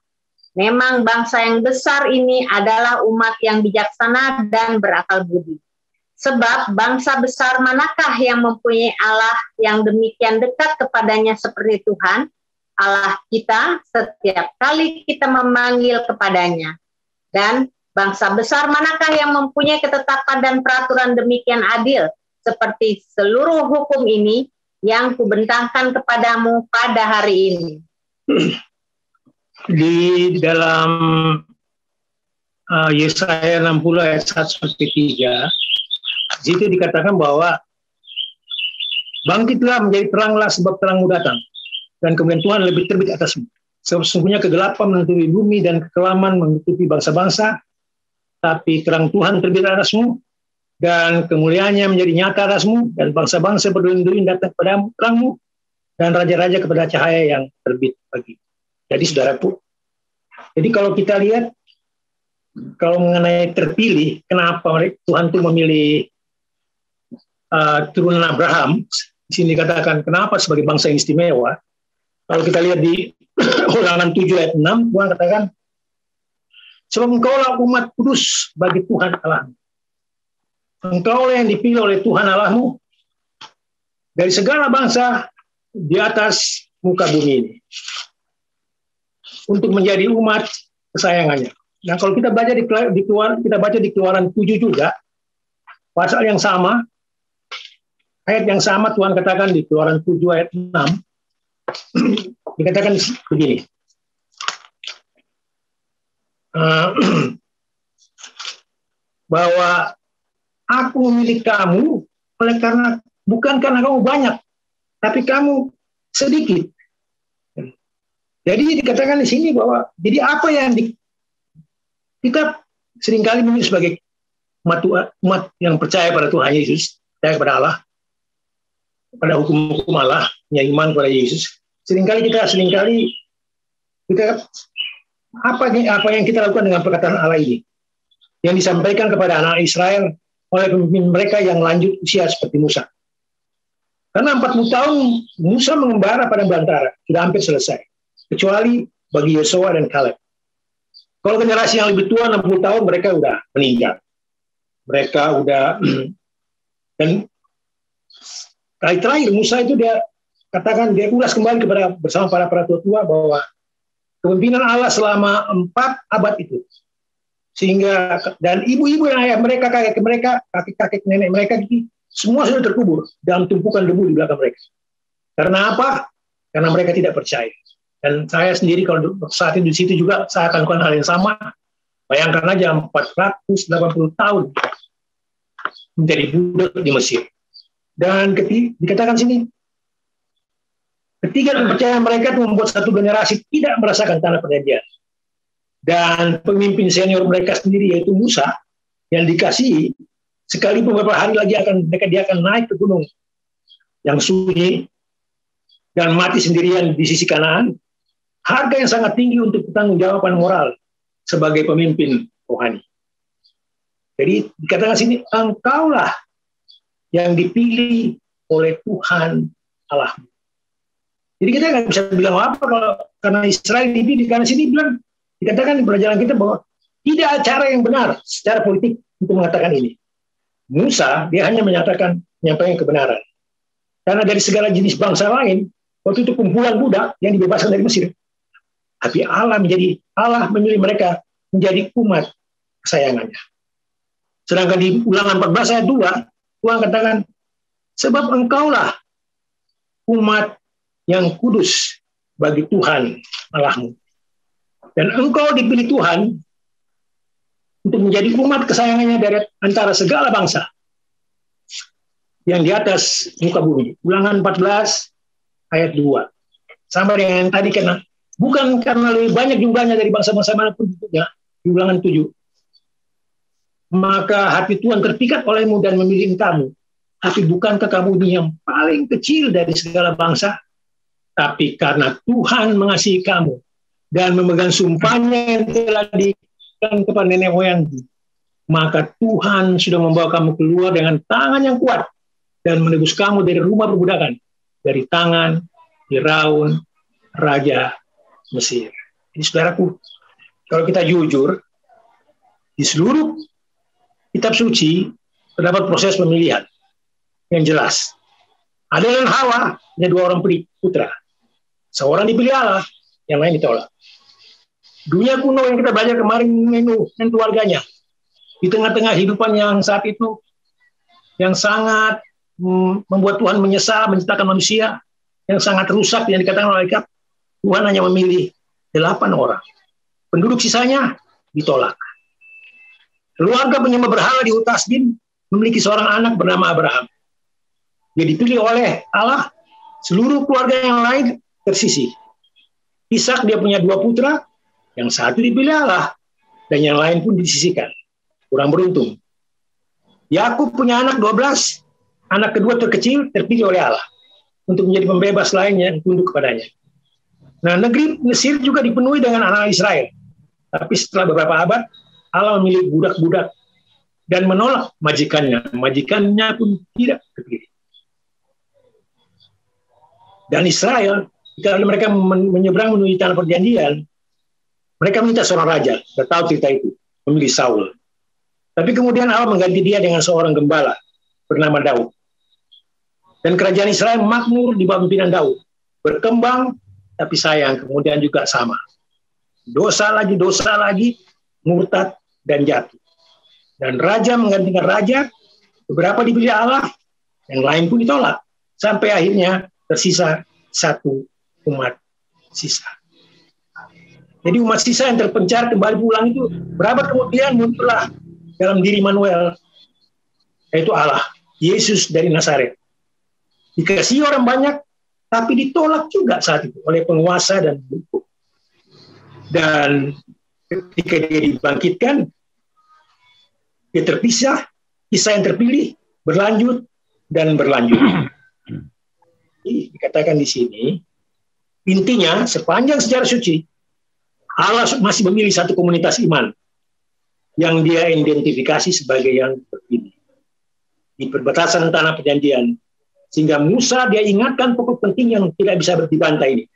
memang bangsa yang besar ini adalah umat yang bijaksana dan berakal budi. Sebab bangsa besar manakah yang mempunyai Allah yang demikian dekat kepadanya seperti Tuhan, Allah kita setiap kali kita memanggil kepadanya. Dan bangsa besar manakah yang mempunyai ketetapan dan peraturan demikian adil, seperti seluruh hukum ini yang kubentangkan kepadamu pada hari ini. Di dalam Yesaya 60 ayat 1-3, situ dikatakan bahwa bangkitlah menjadi teranglah sebab terangmu datang, dan kemudian Tuhan lebih terbit atasmu. Sesungguhnya kegelapan menutupi bumi dan kekelaman menutupi bangsa-bangsa, tapi terang Tuhan terbit atasmu, dan kemuliaannya menjadi nyata atasmu, dan bangsa-bangsa berduyun-duyun datang kepada terangmu, dan raja-raja kepada cahaya yang terbit pagi. Jadi saudaraku, jadi kalau kita lihat, kalau mengenai terpilih, kenapa Tuhan itu memilih turunan Abraham, di sini dikatakan kenapa sebagai bangsa yang istimewa. Kalau kita lihat di Ulangan 7 ayat 6, Tuhan katakan, sebab engkaulah umat kudus bagi Tuhan Allahmu. Engkaulah yang dipilih oleh Tuhan Allahmu dari segala bangsa di atas muka bumi ini untuk menjadi umat kesayangannya. Nah, kalau kita baca di Keluaran 7 juga, pasal yang sama, ayat yang sama Tuhan katakan di Keluaran 7 ayat 6, dikatakan begini. Bahwa aku memilih kamu oleh karena bukan karena kamu banyak, tapi kamu sedikit. Jadi dikatakan di sini bahwa jadi apa yang kita seringkali memilih sebagai umat yang percaya pada Tuhan Yesus, percaya kepada Allah, pada hukum-hukum Allah, yang iman kepada Yesus. Seringkali kita apa yang kita lakukan dengan perkataan Allah ini yang disampaikan kepada anak Israel oleh pemimpin mereka yang lanjut usia seperti Musa. Karena 40 tahun Musa mengembara pada belantara, sudah hampir selesai, kecuali bagi Yosua dan Kaleb. Kalau generasi yang lebih tua 60 tahun mereka sudah meninggal. Mereka sudah dan kali terakhir Musa itu dia katakan, dia ulas kembali bersama para tua bahwa kepemimpinan Allah selama 4 abad itu, sehingga dan ibu-ibu yang ayah mereka, kakek-kakek nenek mereka itu semua sudah terkubur dalam tumpukan debu di belakang mereka. Karena apa? Karena mereka tidak percaya. Dan saya sendiri kalau saat itu di situ juga saya akan lakukan hal yang sama. Bayangkan aja 480 tahun menjadi budak di Mesir. Dan dikatakan sini, ketiga kepercayaan mereka itu membuat satu generasi tidak merasakan tanah perjanjian. Dan pemimpin senior mereka sendiri yaitu Musa yang dikasihi, sekali beberapa hari lagi dia akan naik ke gunung yang sunyi dan mati sendirian di sisi kanan. Harga yang sangat tinggi untuk pertanggungjawaban moral sebagai pemimpin rohani. Jadi dikatakan sini, engkaulah yang dipilih oleh Tuhan Allah. Jadi kita nggak bisa bilang apa kalau karena Israel dipilih, karena sini bilang dikatakan di pelajaran kita bahwa tidak ada cara yang benar secara politik untuk mengatakan ini. Musa dia hanya menyampaikan kebenaran. Karena dari segala jenis bangsa lain, waktu itu kumpulan budak yang dibebaskan dari Mesir. Tapi Allah menjadi Allah memilih mereka menjadi umat kesayangannya. Sedangkan di Ulangan 14 ayat 2, Tuhan katakan, sebab engkaulah umat yang kudus bagi Tuhan Allahmu. Dan engkau dipilih Tuhan untuk menjadi umat kesayangannya dari antara segala bangsa yang di atas muka bumi. Ulangan 14 ayat 2. Sama dengan yang tadi, karena bukan karena lebih banyak jumlahnya dari bangsa-bangsa manapun juga, di Ulangan 7. Maka hati Tuhan terpikat olehmu dan memilih kamu. Tapi bukankah kamu ini yang paling kecil dari segala bangsa? Tapi karena Tuhan mengasihi kamu dan memegang sumpahnya yang telah diberikan kepada nenek moyangmu, maka Tuhan sudah membawa kamu keluar dengan tangan yang kuat dan menebus kamu dari rumah perbudakan, dari tangan Firaun, Raja Mesir. Jadi saudaraku, kalau kita jujur, di seluruh kitab suci terdapat proses pemilihan yang jelas. Adam dan Hawa, ada 2 orang putra. Seorang dipilih Allah, yang lain ditolak. Dunia kuno yang kita belajar kemarin, Nuh dan keluarganya, di tengah-tengah hidupan yang saat itu, yang sangat membuat Tuhan menyesal menciptakan manusia, yang sangat rusak, yang dikatakan oleh malaikat, Tuhan hanya memilih 8 orang. Penduduk sisanya ditolak. Keluarga penyembah berhala di Utasbin memiliki seorang anak bernama Abraham. Dia dipilih oleh Allah, seluruh keluarga yang lain tersisih. Ishak dia punya 2 putra, yang satu dipilih Allah, dan yang lain pun disisihkan. Kurang beruntung. Yakub punya anak 12, anak kedua terkecil terpilih oleh Allah untuk menjadi pembebas lainnya yang tunduk kepadanya. Nah, negeri Mesir juga dipenuhi dengan anak Israel. Tapi setelah beberapa abad, Allah memilih budak-budak dan menolak majikannya. Majikannya pun tidak terpilih. Dan Israel, ketika mereka menyeberang menuju tanah perjanjian, mereka minta seorang raja. Kita tahu cerita itu, memilih Saul. Tapi kemudian Allah mengganti dia dengan seorang gembala bernama Daud. Dan kerajaan Israel makmur di bawah pimpinan Daud. Berkembang, tapi sayang, kemudian juga sama. Dosa lagi, murtad, dan jatuh. Dan raja menggantikan raja, beberapa dipilih Allah, yang lain pun ditolak. Sampai akhirnya tersisa 1 umat sisa. Jadi umat sisa yang terpencar kembali pulang itu, berapa kemudian muncullah dalam diri Immanuel, yaitu Allah, Yesus dari Nazaret. Dikasihi orang banyak, tapi ditolak juga saat itu oleh penguasa dan hukum. Dan ketika dia dibangkitkan, dia terpisah, kisah yang terpilih berlanjut dan berlanjut. Dikatakan di sini, intinya sepanjang sejarah suci, Allah masih memilih satu komunitas iman yang dia identifikasi sebagai yang terpilih. Di perbatasan tanah perjanjian, sehingga Musa dia ingatkan pokok penting yang tidak bisa dibantah ini.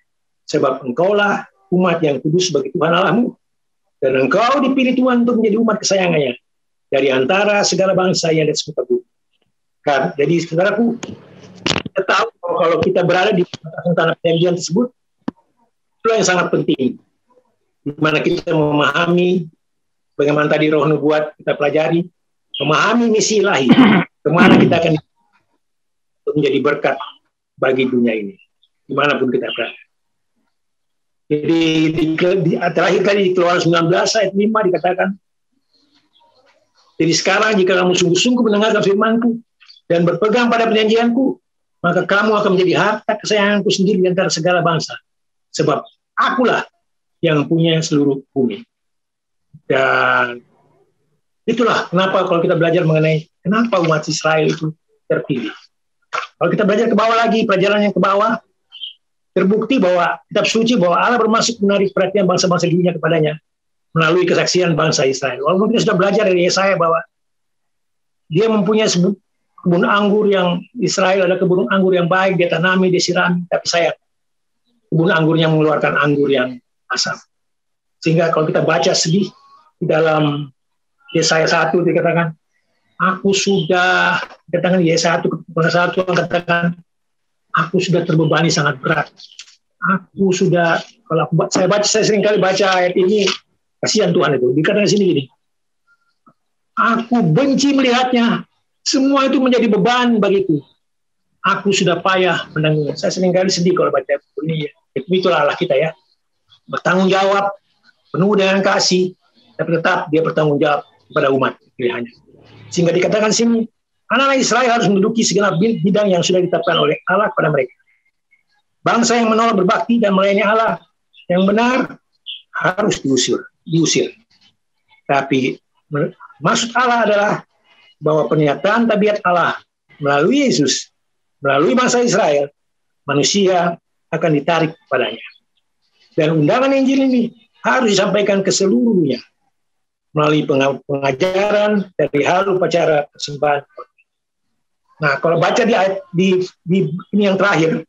Sebab engkaulah umat yang kudus bagi Tuhan Allahmu, dan engkau dipilih Tuhan untuk menjadi umat kesayangannya dari antara segala bangsa yang ada di muka bumi. Jadi saudaraku, kita tahu kalau kita berada di perbatasan tanah perjanjian tersebut, itu yang sangat penting, di mana kita memahami bagaimana tadi roh nubuat kita pelajari, memahami misi ilahi, kemana kita akan menjadi berkat bagi dunia ini, dimanapun kita berada. Jadi terakhir kali di Keluaran 19 ayat 5 dikatakan, jadi sekarang jika kamu sungguh-sungguh mendengarkan firman-Ku dan berpegang pada perjanjian-Ku, maka kamu akan menjadi harta kesayangan-Ku sendiri di antara segala bangsa. Sebab Akulah yang punya seluruh bumi. Dan itulah kenapa kalau kita belajar mengenai kenapa umat Israel itu terpilih. Kalau kita belajar ke bawah lagi, pelajaran yang ke bawah, terbukti bahwa kitab suci bahwa Allah bermaksud menarik perhatian bangsa-bangsa di dunia kepadanya melalui kesaksian bangsa Israel. Walaupun kita sudah belajar dari Yesaya bahwa dia mempunyai kebun anggur yang Israel ada kebun anggur yang baik, dia tanami, dia sirami, tapi sayang kebun anggurnya mengeluarkan anggur yang asam. Sehingga kalau kita baca sedih di dalam Yesaya 1 dikatakan, aku sudah, katakan Yesaya 1 katakan, aku sudah terbebani sangat berat Aku sudah, kalau saya sering kali baca ayat ini, kasihan Tuhan itu. Dikatakan sini gini, aku benci melihatnya, semua itu menjadi beban bagiku. Aku sudah payah menanggung. Saya sering kali sedih kalau baca ini. Itulah Allah kita ya. Bertanggung jawab, penuh dengan kasih, tapi tetap dia bertanggung jawab kepada umat pilihannya. Sehingga dikatakan sini, anak-anak Israel harus menduduki segenap bidang yang sudah ditetapkan oleh Allah kepada mereka. Bangsa yang menolak berbakti dan melayani Allah yang benar harus diusir. Tapi maksud Allah adalah bahwa pernyataan tabiat Allah melalui Yesus, melalui bangsa Israel, manusia akan ditarik padanya. Dan undangan Injil ini harus disampaikan ke seluruh dunia melalui pengajaran dari hal upacara persembahan. Nah, kalau baca di ayat di ini yang terakhir,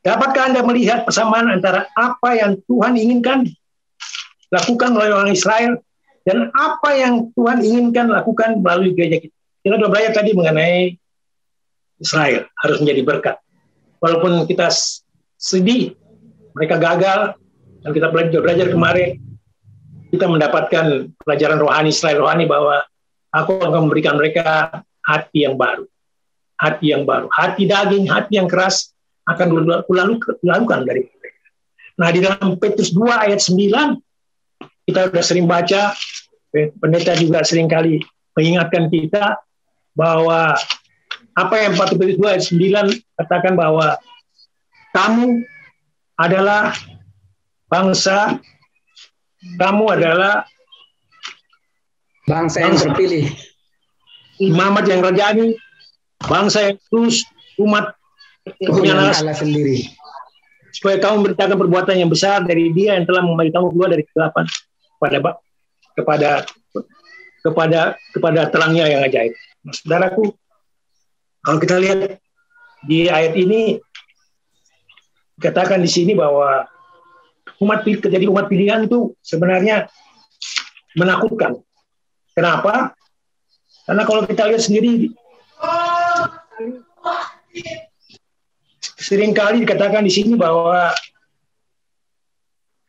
dapatkah Anda melihat persamaan antara apa yang Tuhan inginkan lakukan oleh orang Israel dan apa yang Tuhan inginkan lakukan melalui gereja kita? Kita sudah belajar tadi mengenai Israel harus menjadi berkat. Walaupun kita sedih, mereka gagal, dan kita belajar kemarin, kita mendapatkan pelajaran rohani Israel rohani bahwa aku akan memberikan mereka hati yang baru. Hati yang baru. Hati daging, hati yang keras akan dilakukan dari mereka. Nah, di dalam Petrus 2 ayat 9, kita sudah sering baca, pendeta juga sering kali mengingatkan kita bahwa apa yang Petrus 2 ayat 9 katakan bahwa kamu adalah bangsa, kamu adalah bangsa yang terpilih, imamat yang rajani, bangsa yang kudus, umat kepunyaan Allah sendiri. Supaya kamu memberitakan perbuatan yang besar dari Dia yang telah memanggil kamu keluar dari kegelapan kepada terangnya yang ajaib. Nah, saudaraku, kalau kita lihat di ayat ini dikatakan di sini bahwa jadi umat pilihan itu sebenarnya menakutkan. Kenapa? Karena kalau kita lihat sendiri, seringkali dikatakan di sini bahwa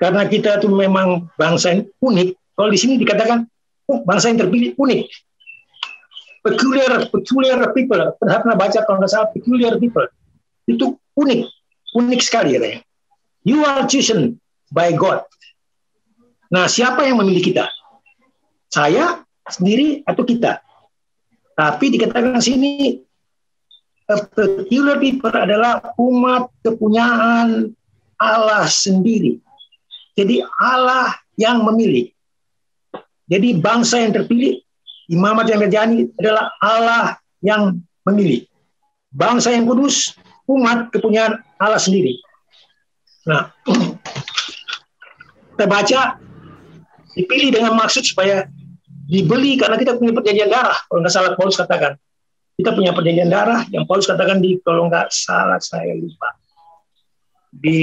karena kita itu memang bangsa yang unik. Kalau di sini dikatakan bangsa yang terpilih unik, peculiar people. Pernah baca kalau nggak salah peculiar people itu unik sekali ya. You are chosen by God. Nah, siapa yang memilih kita? Saya sendiri atau kita? Tapi dikatakan sini peculiar people adalah umat kepunyaan Allah sendiri. Jadi Allah yang memilih. Jadi bangsa yang terpilih, imamat yang rajani adalah Allah yang memilih. Bangsa yang kudus, umat kepunyaan Allah sendiri. Nah, kita baca dipilih dengan maksud supaya dibeli karena kita punya perjanjian darah. Kalau nggak salah Paulus katakan, kita punya perjanjian darah yang Paulus katakan di, kalau nggak salah saya lupa, di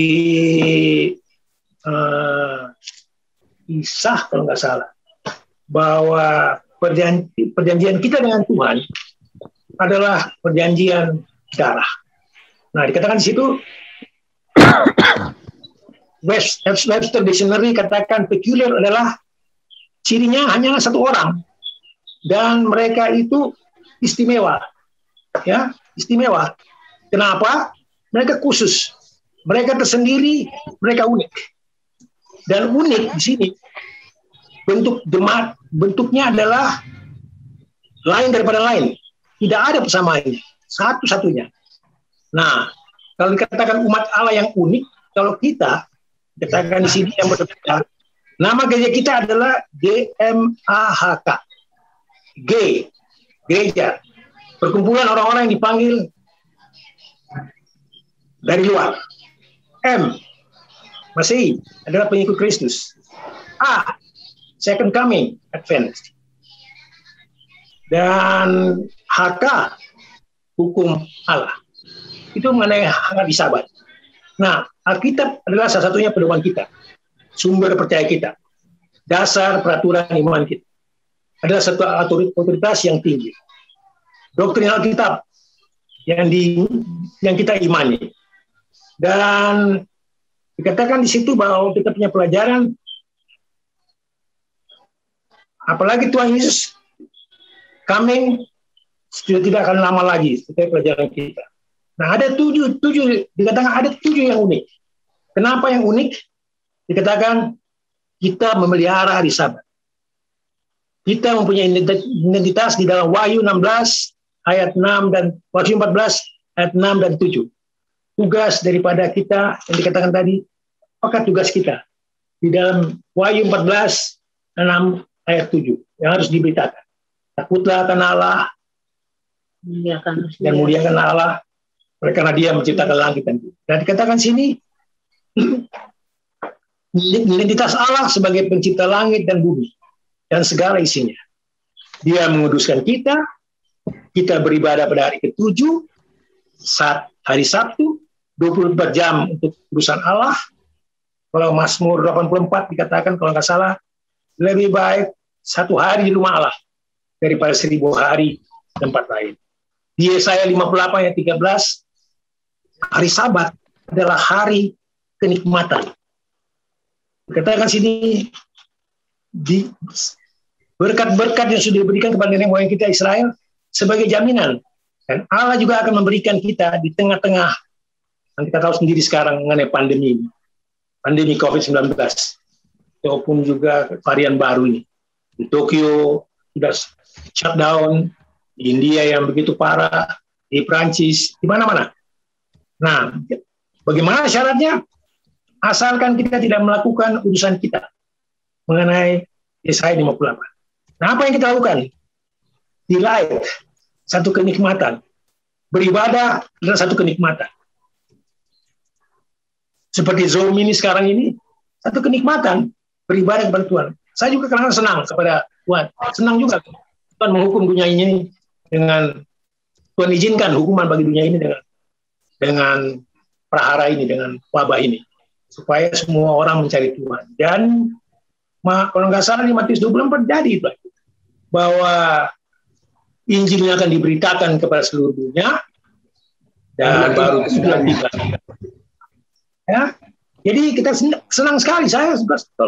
Kisah kalau nggak salah, bahwa perjanjian kita dengan Tuhan adalah perjanjian darah. Nah, dikatakan di situ Webster Dictionary katakan peculiar adalah cirinya hanya satu orang dan mereka itu istimewa, ya, istimewa. Kenapa? Mereka khusus, mereka tersendiri, mereka unik. Dan unik di sini bentuknya adalah lain daripada lain, tidak ada persamaannya, satu-satunya. Nah, kalau dikatakan umat Allah yang unik, kalau kita katakan di sini yang berbeda, nama gereja kita adalah GMAHK. G, gereja, perkumpulan orang-orang yang dipanggil dari luar. M, Masih adalah pengikut Kristus. A, second coming, Advent. Dan HK, hukum Allah. Itu mengenai hangat di Sabat. Nah, Alkitab adalah salah satunya pedoman kita, sumber percaya kita, dasar peraturan iman kita. Adalah satu otoritas yang tinggi. Doktrin Alkitab yang kita imani. Dan Dikatakan di situ bahwa kita punya pelajaran, apalagi Tuhan Yesus coming sudah tidak akan lama lagi setelah pelajaran kita. Nah, ada tujuh dikatakan ada 7 yang unik. Kenapa yang unik? Dikatakan kita memelihara hari Sabat. Kita mempunyai identitas di dalam Wahyu 16 ayat 6 dan Wahyu 14 ayat 6 dan 7. Tugas daripada kita yang dikatakan tadi, apakah tugas kita? Di dalam Wahyu 14 6 ayat 7 yang harus diberitakan. Takutlah akan Allah dan muliakan Allah karena Dia menciptakan langit dan bumi. Dan dikatakan sini identitas Allah sebagai pencipta langit dan bumi dan segala isinya. Dia menguduskan kita beribadah pada hari ke-7, saat hari Sabtu, 24 jam untuk urusan Allah. Kalau Mazmur 84 dikatakan, kalau nggak salah, lebih baik 1 hari di rumah Allah daripada 1000 hari di tempat lain. Di Yesaya 58 ayat 13, hari Sabat adalah hari kenikmatan. Dikatakan sini, berkat-berkat yang sudah diberikan kepada nenek moyang kita Israel sebagai jaminan. Dan Allah juga akan memberikan kita di tengah-tengah yang kita tahu sendiri sekarang mengenai pandemi COVID-19 maupun juga varian baru ini. Di Tokyo sudah shutdown, di India yang begitu parah, di Prancis, di mana-mana. Nah, bagaimana syaratnya? Asalkan kita tidak melakukan urusan kita mengenai Yesaya 58. Nah, apa yang kita lakukan? Delight, satu kenikmatan. Beribadah adalah satu kenikmatan. Seperti Zoom ini sekarang ini, satu kenikmatan beribadah kepada Tuhan. Saya juga kadang senang kepada Tuhan. Senang juga Tuhan menghukum dunia ini dengan Tuhan izinkan hukuman bagi dunia ini dengan prahara ini, dengan wabah ini, supaya semua orang mencari Tuhan. Dan kalau nggak salah di Matius 24 jadi bahwa Injilnya akan diberitakan kepada seluruh dunia dan baru sudah tiba. Ya, jadi kita senang sekali.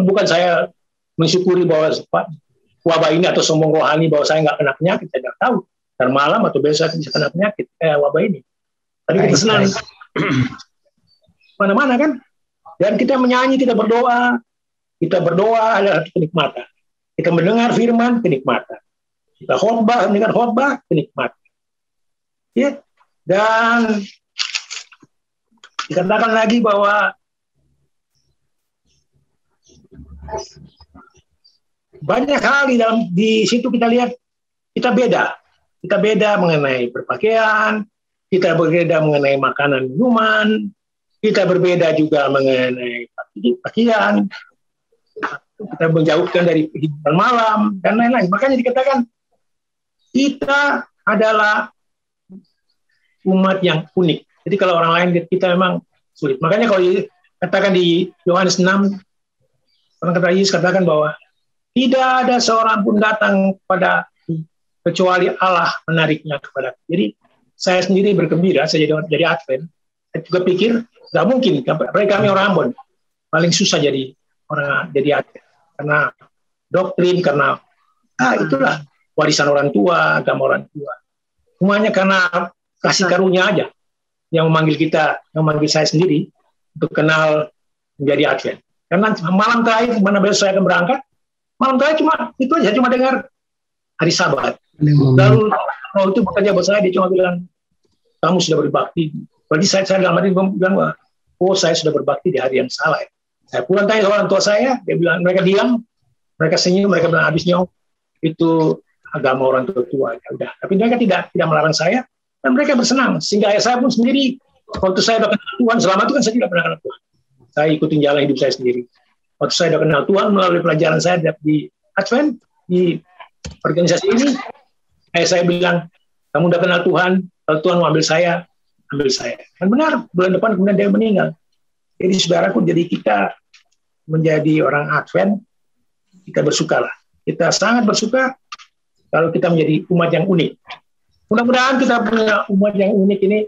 Bukan saya mensyukuri bahwa wabah ini atau sombong rohani bahwa saya nggak kena penyakit, saya nggak tahu. Dan malam atau besok bisa kena penyakit wabah ini. Tapi kita senang mana-mana kan. Dan kita menyanyi, kita berdoa adalah kenikmatan. Kita mendengar firman, kenikmatan. Kita mendengar khotbah, kenikmatan. Ya. Dan dikatakan lagi bahwa banyak hal di situ kita lihat kita beda mengenai berpakaian, kita berbeda mengenai makanan minuman, kita berbeda juga mengenai pakaian, kita menjauhkan dari hiburan malam dan lain-lain. Makanya dikatakan kita adalah umat yang unik. Jadi kalau orang lain lihat kita memang sulit. Makanya kalau dikatakan di Yohanes 6, orang kata Yesus katakan bahwa tidak ada seorang pun datang kepada kecuali Allah menariknya kepada. Jadi saya sendiri bergembira, saya jadi Advent. Saya juga pikir nggak mungkin. Kami orang Ambon paling susah jadi Advent karena doktrin, karena itulah warisan orang tua, agama orang tua. Semuanya karena kasih karunia aja yang memanggil saya sendiri untuk kenal menjadi Advent. Karena malam terakhir, mana besok saya akan berangkat, malam terakhir itu aja, cuma dengar hari Sabat. Lalu kalau itu bekerja buat saya, dia cuma bilang, kamu sudah berbakti. Berarti saya dalam hati bilang, oh saya sudah berbakti di hari yang salah. Saya pulang tanya orang tua saya, dia bilang, mereka diam, mereka senyum, mereka bilang habisnya itu agama orang tua. Ya udah. Tapi mereka tidak melarang saya, dan mereka bersenang. Sehingga ayah saya pun sendiri, waktu saya sudah kenal Tuhan, selama itu kan saya tidak pernah kenal Tuhan. Saya ikutin jalan hidup saya sendiri. Waktu saya sudah kenal Tuhan melalui pelajaran saya di Advent, di organisasi ini, ayah saya bilang, kamu sudah kenal Tuhan, kalau Tuhan mau ambil saya. Dan benar, bulan depan kemudian dia meninggal. Jadi saudaraku, jadi kita menjadi orang Advent, kita bersukalah. Kita sangat bersuka kalau kita menjadi umat yang unik. Mudah-mudahan kita punya umat yang unik ini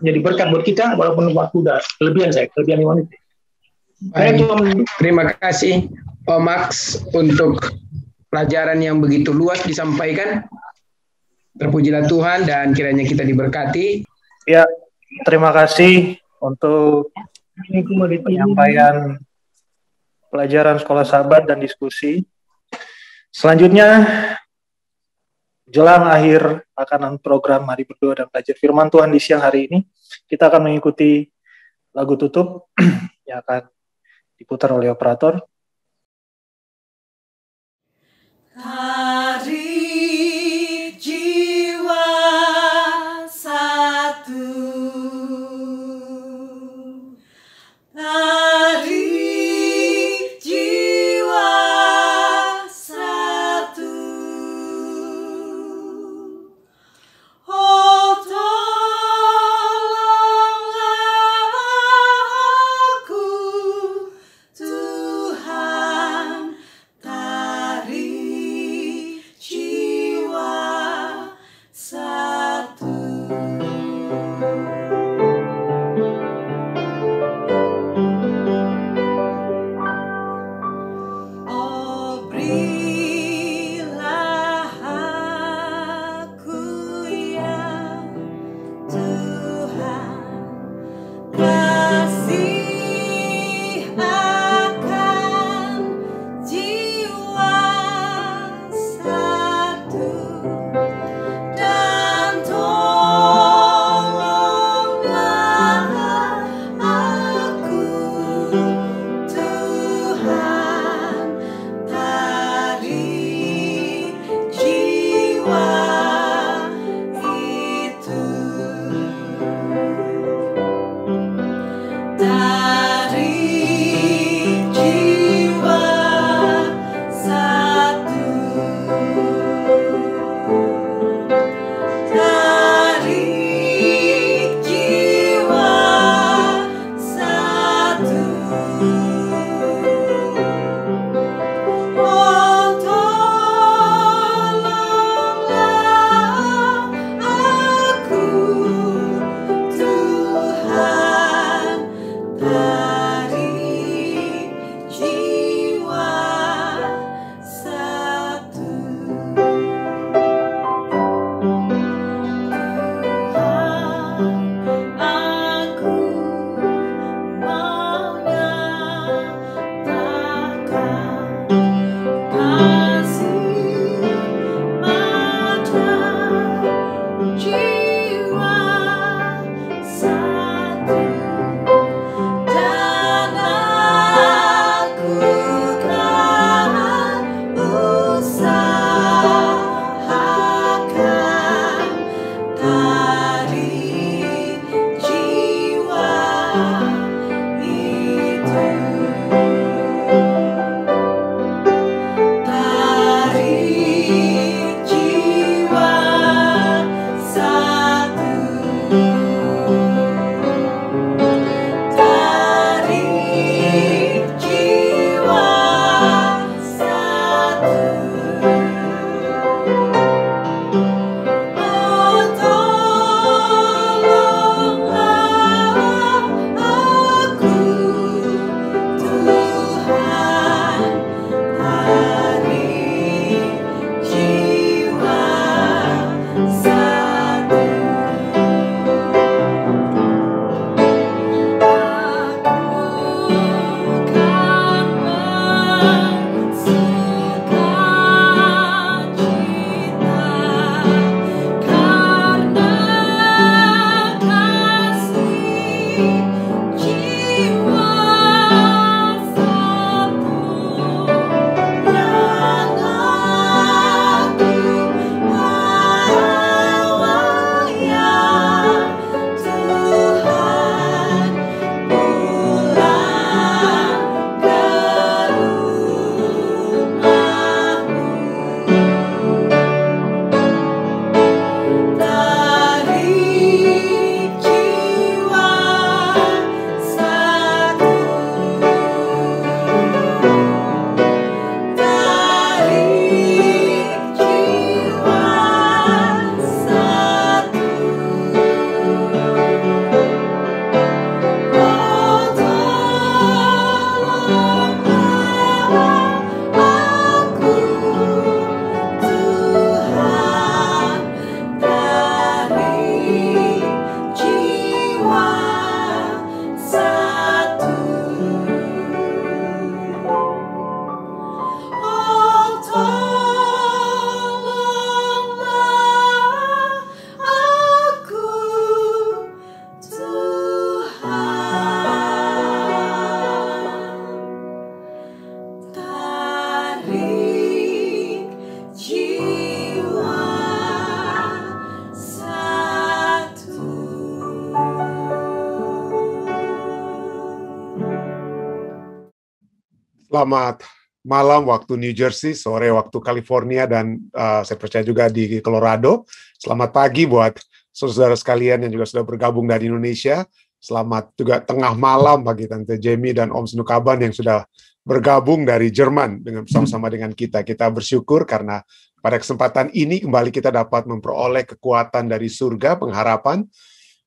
menjadi berkat buat kita, walaupun waktu udah kelebihan 5 menit. Baik, terima kasih Pak Max untuk pelajaran yang begitu luas disampaikan. Terpujilah Tuhan dan kiranya kita diberkati. Ya, terima kasih untuk penyampaian pelajaran sekolah sahabat dan diskusi. Selanjutnya, jelang akhir akan program Mari Berdoa dan Belajar Firman Tuhan di siang hari ini, kita akan mengikuti lagu tutup yang akan diputar oleh operator. Hari jiwa satu, hari jiwa satu, oh tolonglah aku Tuhan. Selamat malam waktu New Jersey, sore waktu California, dan saya percaya juga di Colorado. Selamat pagi buat saudara sekalian yang juga sudah bergabung dari Indonesia. Selamat juga tengah malam bagi Tante Jamie dan Om Snukaban yang sudah bergabung dari Jerman dengan bersama-sama dengan kita. Kita bersyukur karena pada kesempatan ini kembali kita dapat memperoleh kekuatan dari surga, pengharapan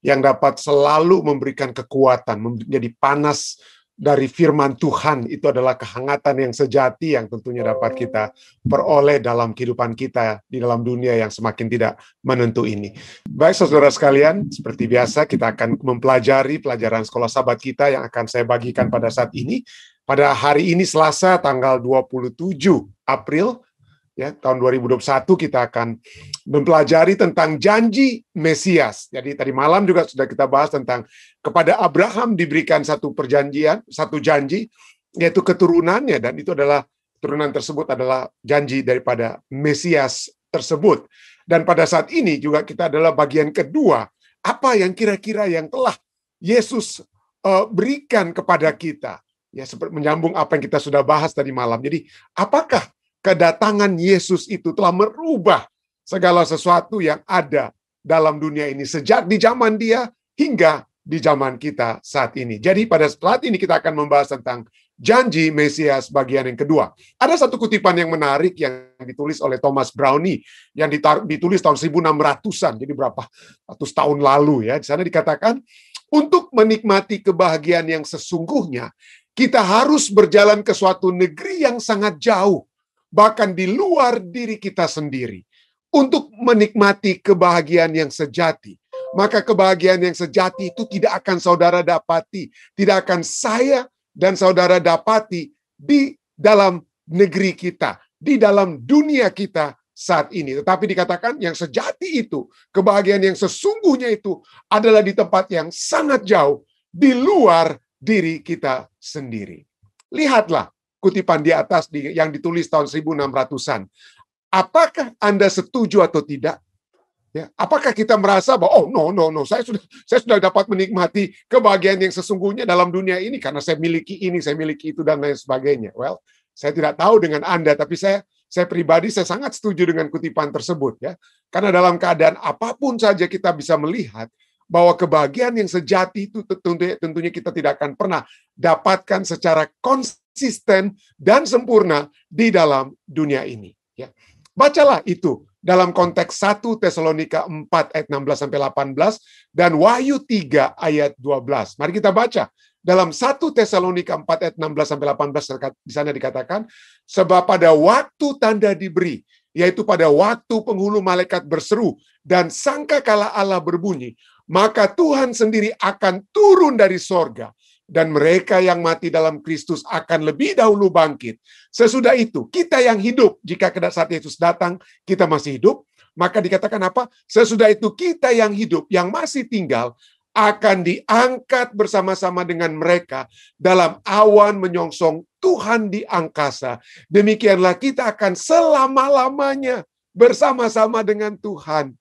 yang dapat selalu memberikan kekuatan, menjadi panas dari firman Tuhan. Itu adalah kehangatan yang sejati yang tentunya dapat kita peroleh dalam kehidupan kita di dalam dunia yang semakin tidak menentu ini. Baik saudara sekalian, seperti biasa kita akan mempelajari pelajaran sekolah sahabat kita yang akan saya bagikan pada saat ini. Pada hari ini Selasa tanggal 27 April ya, tahun 2021 kita akan mempelajari tentang janji Mesias. Jadi tadi malam juga sudah kita bahas tentang kepada Abraham diberikan satu perjanjian, satu janji, yaitu keturunannya, dan itu adalah keturunan tersebut adalah janji daripada Mesias tersebut. Dan pada saat ini juga kita adalah bagian kedua, apa yang kira-kira yang telah Yesus berikan kepada kita. Ya, seperti menyambung apa yang kita sudah bahas tadi malam. Jadi, apakah kedatangan Yesus itu telah merubah segala sesuatu yang ada dalam dunia ini sejak di zaman dia hingga di zaman kita saat ini. Jadi pada saat ini kita akan membahas tentang janji Mesias bagian yang kedua. Ada satu kutipan yang menarik yang ditulis oleh Thomas Browne yang ditulis tahun 1600-an, jadi berapa ratus tahun lalu ya. Di sana dikatakan, untuk menikmati kebahagiaan yang sesungguhnya, kita harus berjalan ke suatu negeri yang sangat jauh, bahkan di luar diri kita sendiri, untuk menikmati kebahagiaan yang sejati. Maka kebahagiaan yang sejati itu tidak akan saudara dapati, tidak akan saya dan saudara dapati di dalam negeri kita, di dalam dunia kita saat ini. Tetapi dikatakan yang sejati itu, kebahagiaan yang sesungguhnya itu adalah di tempat yang sangat jauh, di luar diri kita sendiri. Lihatlah kutipan di atas yang ditulis tahun 1600-an. Apakah Anda setuju atau tidak? Ya, apakah kita merasa bahwa no, saya sudah dapat menikmati kebahagiaan yang sesungguhnya dalam dunia ini karena saya miliki ini, saya miliki itu dan lain sebagainya. Well, saya tidak tahu dengan Anda, tapi saya pribadi saya sangat setuju dengan kutipan tersebut ya. Karena dalam keadaan apapun saja kita bisa melihat bahwa kebahagiaan yang sejati itu tentunya kita tidak akan pernah dapatkan secara konsisten dan sempurna di dalam dunia ini. Ya. Bacalah itu dalam konteks 1 Tesalonika 4 ayat 16-18 dan Wahyu 3 ayat 12. Mari kita baca. Dalam 1 Tesalonika 4 ayat 16-18 di sana dikatakan, sebab pada waktu tanda diberi, yaitu pada waktu penghulu malaikat berseru dan sangkakala Allah berbunyi, maka Tuhan sendiri akan turun dari sorga, dan mereka yang mati dalam Kristus akan lebih dahulu bangkit. Sesudah itu, kita yang hidup, jika saat Yesus datang, kita masih hidup, maka dikatakan apa? Sesudah itu, kita yang hidup, yang masih tinggal, akan diangkat bersama-sama dengan mereka dalam awan menyongsong Tuhan di angkasa. Demikianlah kita akan selama-lamanya bersama-sama dengan Tuhan.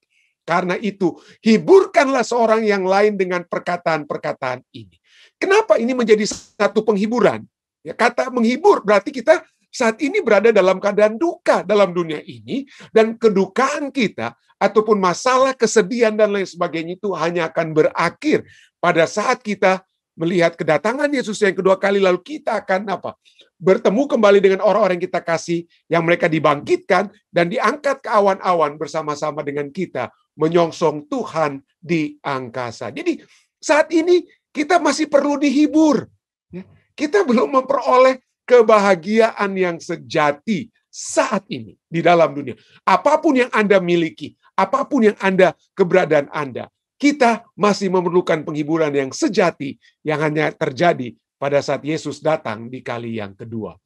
Karena itu, hiburkanlah seorang yang lain dengan perkataan-perkataan ini. Kenapa ini menjadi satu penghiburan? Ya, kata menghibur berarti kita saat ini berada dalam keadaan duka dalam dunia ini, dan kedukaan kita ataupun masalah kesedihan dan lain sebagainya itu hanya akan berakhir pada saat kita melihat kedatangan Yesus yang kedua kali, lalu kita akan bertemu kembali dengan orang-orang yang kita kasih, yang mereka dibangkitkan dan diangkat ke awan-awan bersama-sama dengan kita, menyongsong Tuhan di angkasa. Jadi saat ini kita masih perlu dihibur. Kita belum memperoleh kebahagiaan yang sejati saat ini di dalam dunia. Apapun yang Anda miliki, apapun yang keberadaan Anda, kita masih memerlukan penghiburan yang sejati yang hanya terjadi pada saat Yesus datang di kali yang kedua.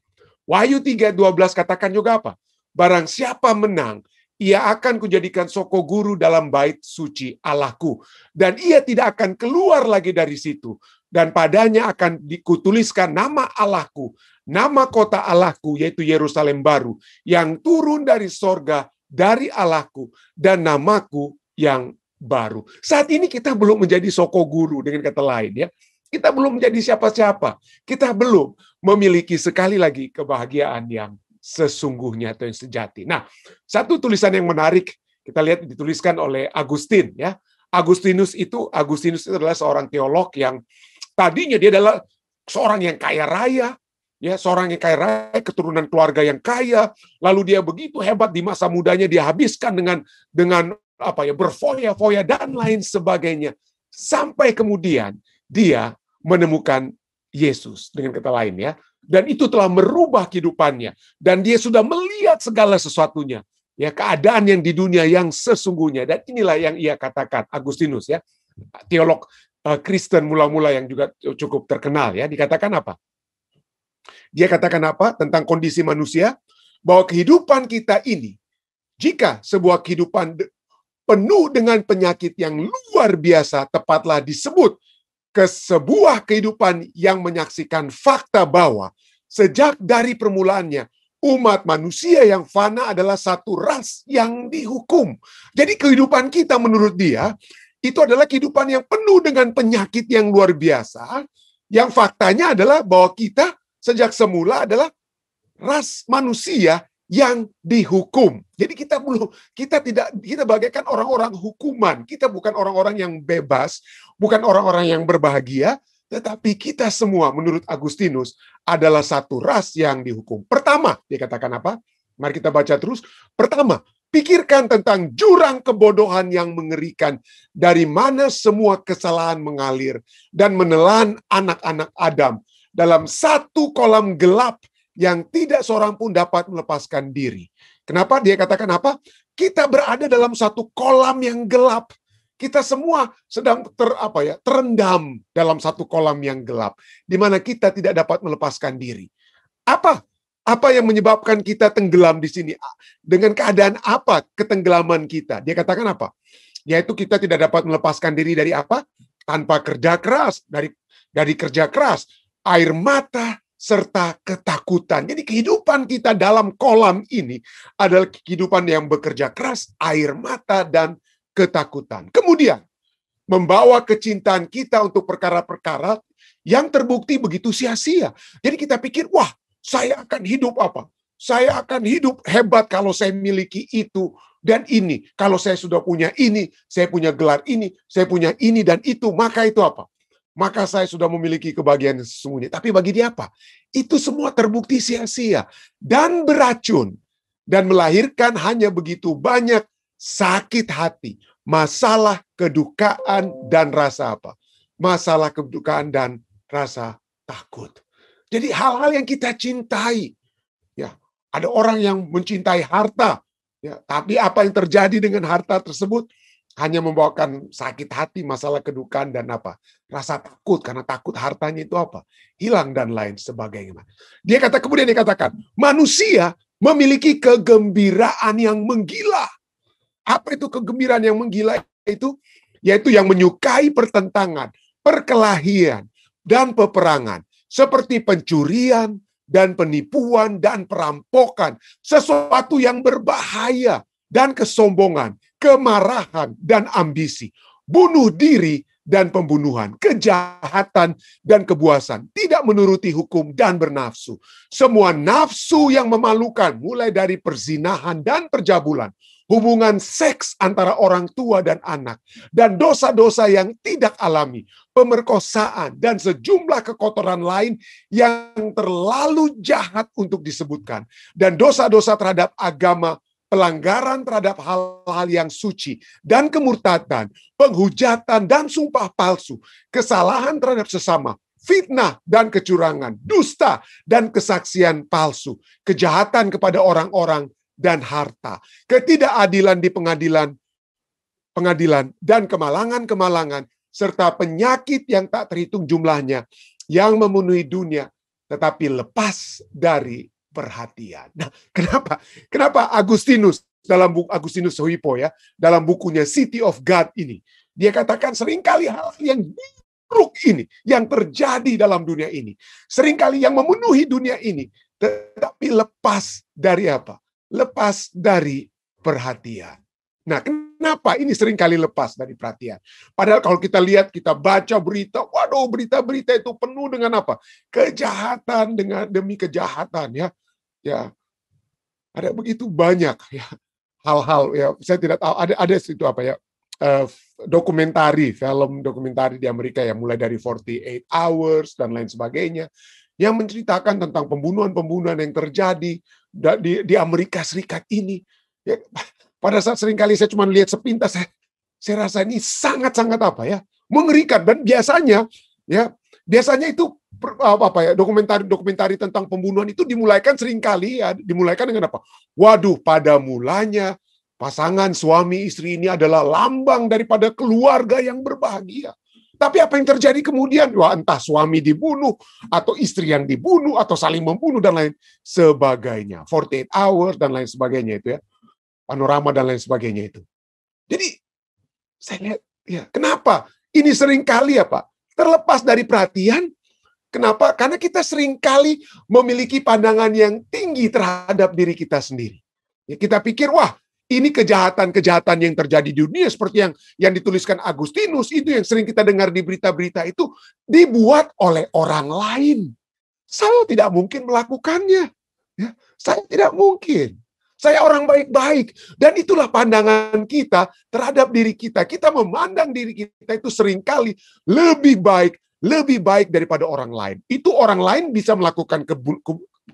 Wahyu 3:12 katakan juga apa? Barang siapa menang, ia akan kujadikan soko guru dalam bait suci Allahku, dan ia tidak akan keluar lagi dari situ. Dan padanya akan dikutuliskan nama Allahku, nama kota Allahku, yaitu Yerusalem baru, yang turun dari sorga dari Allahku, dan namaku yang baru. Saat ini kita belum menjadi soko guru, dengan kata lain ya. Kita belum menjadi siapa-siapa. Kita belum memiliki sekali lagi kebahagiaan yang sesungguhnya atau yang sejati. Nah, satu tulisan yang menarik kita lihat dituliskan oleh Agustin ya. Agustinus itu adalah seorang teolog yang tadinya dia adalah seorang yang kaya raya, ya, seorang yang kaya raya, keturunan keluarga yang kaya, lalu dia begitu hebat di masa mudanya dia habiskan dengan berfoya-foya dan lain sebagainya. Sampai kemudian dia menemukan Yesus, dengan kata lain ya. Dan itu telah merubah kehidupannya. Dan dia sudah melihat segala sesuatunya. Ya, keadaan yang di dunia yang sesungguhnya. Dan inilah yang ia katakan, Agustinus ya. Teolog Kristen mula-mula yang juga cukup terkenal ya. Dikatakan apa? Dia katakan apa tentang kondisi manusia? Bahwa kehidupan kita ini, jika sebuah kehidupan penuh dengan penyakit yang luar biasa, tepatlah disebut ke sebuah kehidupan yang menyaksikan fakta bahwa sejak dari permulaannya, umat manusia yang fana adalah satu ras yang dihukum. Jadi kehidupan kita menurut dia, itu adalah kehidupan yang penuh dengan penyakit yang luar biasa, yang faktanya adalah bahwa kita sejak semula adalah ras manusia yang dihukum. Jadi kita bagaikan orang-orang hukuman. Kita bukan orang-orang yang bebas, bukan orang-orang yang berbahagia, tetapi kita semua menurut Agustinus adalah satu ras yang dihukum. Pertama, dia katakan apa? Mari kita baca terus. Pertama, pikirkan tentang jurang kebodohan yang mengerikan, dari mana semua kesalahan mengalir dan menelan anak-anak Adam dalam satu kolam gelap yang tidak seorang pun dapat melepaskan diri. Kenapa? Dia katakan apa? Kita berada dalam satu kolam yang gelap. Kita semua sedang terendam dalam satu kolam yang gelap, di mana kita tidak dapat melepaskan diri. Apa yang menyebabkan kita tenggelam di sini? Dengan keadaan apa ketenggelaman kita? Dia katakan apa? Yaitu kita tidak dapat melepaskan diri dari apa? Tanpa kerja keras, dari kerja keras, air mata, serta ketakutan. Jadi kehidupan kita dalam kolam ini adalah kehidupan yang bekerja keras, air mata, dan ketakutan. Kemudian, membawa kecintaan kita untuk perkara-perkara yang terbukti begitu sia-sia. Jadi kita pikir, wah, saya akan hidup apa? Saya akan hidup hebat kalau saya miliki itu dan ini. Kalau saya sudah punya ini, saya punya gelar ini, saya punya ini dan itu, maka itu apa? Maka saya sudah memiliki kebahagiaan yang sesungguhnya. Tapi bagi dia apa? Itu semua terbukti sia-sia dan beracun. Dan melahirkan hanya begitu banyak sakit hati, masalah, kedukaan, dan rasa apa? Masalah, kedukaan, dan rasa takut. Jadi hal-hal yang kita cintai. Ya, ada orang yang mencintai harta. Ya, tapi apa yang terjadi dengan harta tersebut? Hanya membawakan sakit hati, masalah kedukaan, dan apa? Rasa takut, karena takut hartanya itu apa? Hilang dan lain sebagainya. Kemudian dia katakan, manusia memiliki kegembiraan yang menggila. Apa itu kegembiraan yang menggila itu? Yaitu yang menyukai pertentangan, perkelahian, dan peperangan. Seperti pencurian, dan penipuan, dan perampokan. Sesuatu yang berbahaya, dan kesombongan, kemarahan, dan ambisi, bunuh diri, dan pembunuhan, kejahatan, dan kebuasan, tidak menuruti hukum, dan bernafsu. Semua nafsu yang memalukan, mulai dari perzinahan dan perjabulan, hubungan seks antara orang tua dan anak, dan dosa-dosa yang tidak alami, pemerkosaan, dan sejumlah kekotoran lain yang terlalu jahat untuk disebutkan, dan dosa-dosa terhadap agama, pelanggaran terhadap hal-hal yang suci, dan kemurtadan, penghujatan dan sumpah palsu, kesalahan terhadap sesama, fitnah dan kecurangan, dusta dan kesaksian palsu, kejahatan kepada orang-orang dan harta, ketidakadilan di pengadilan dan kemalangan-kemalangan, serta penyakit yang tak terhitung jumlahnya, yang memenuhi dunia, tetapi lepas dari perhatian. Nah, kenapa Agustinus dalam buku Agustinus Hippo ya, dalam bukunya City of God ini, dia katakan seringkali hal yang buruk ini yang terjadi dalam dunia ini, seringkali yang memenuhi dunia ini, tetapi lepas dari apa? Lepas dari perhatian. Nah, Kenapa ini sering kali lepas dari perhatian? Padahal kalau kita lihat, kita baca berita, waduh, berita-berita itu penuh dengan apa? Kejahatan demi kejahatan, ya. Ya. Ada begitu banyak ya hal-hal, ya. Saya tidak tahu, ada situ apa ya? Film dokumentari di Amerika yang mulai dari 48 Hours dan lain sebagainya, yang menceritakan tentang pembunuhan-pembunuhan yang terjadi di Amerika Serikat ini. Ya, pada saat seringkali saya cuma lihat sepintas, saya rasa ini sangat-sangat apa ya, mengerikan. Dan biasanya itu dokumentari tentang pembunuhan itu dimulaikan seringkali ya, dimulaikan dengan apa? Waduh, pada mulanya pasangan suami istri ini adalah lambang daripada keluarga yang berbahagia. Tapi apa yang terjadi kemudian? Wah, entah suami dibunuh, atau istri yang dibunuh, atau saling membunuh, dan lain sebagainya. 48 Hours, dan lain sebagainya itu ya. Panorama, dan lain sebagainya itu. Jadi, saya lihat, ya, kenapa? Ini seringkali ya Pak, terlepas dari perhatian. Kenapa? Karena kita seringkali memiliki pandangan yang tinggi terhadap diri kita sendiri. Ya, kita pikir, wah, ini kejahatan-kejahatan yang terjadi di dunia seperti yang dituliskan Agustinus, itu yang sering kita dengar di berita-berita itu dibuat oleh orang lain. Saya tidak mungkin melakukannya. Ya, saya tidak mungkin. Saya orang baik-baik. Dan itulah pandangan kita terhadap diri kita. Kita memandang diri kita itu seringkali lebih baik daripada orang lain. Itu orang lain bisa melakukan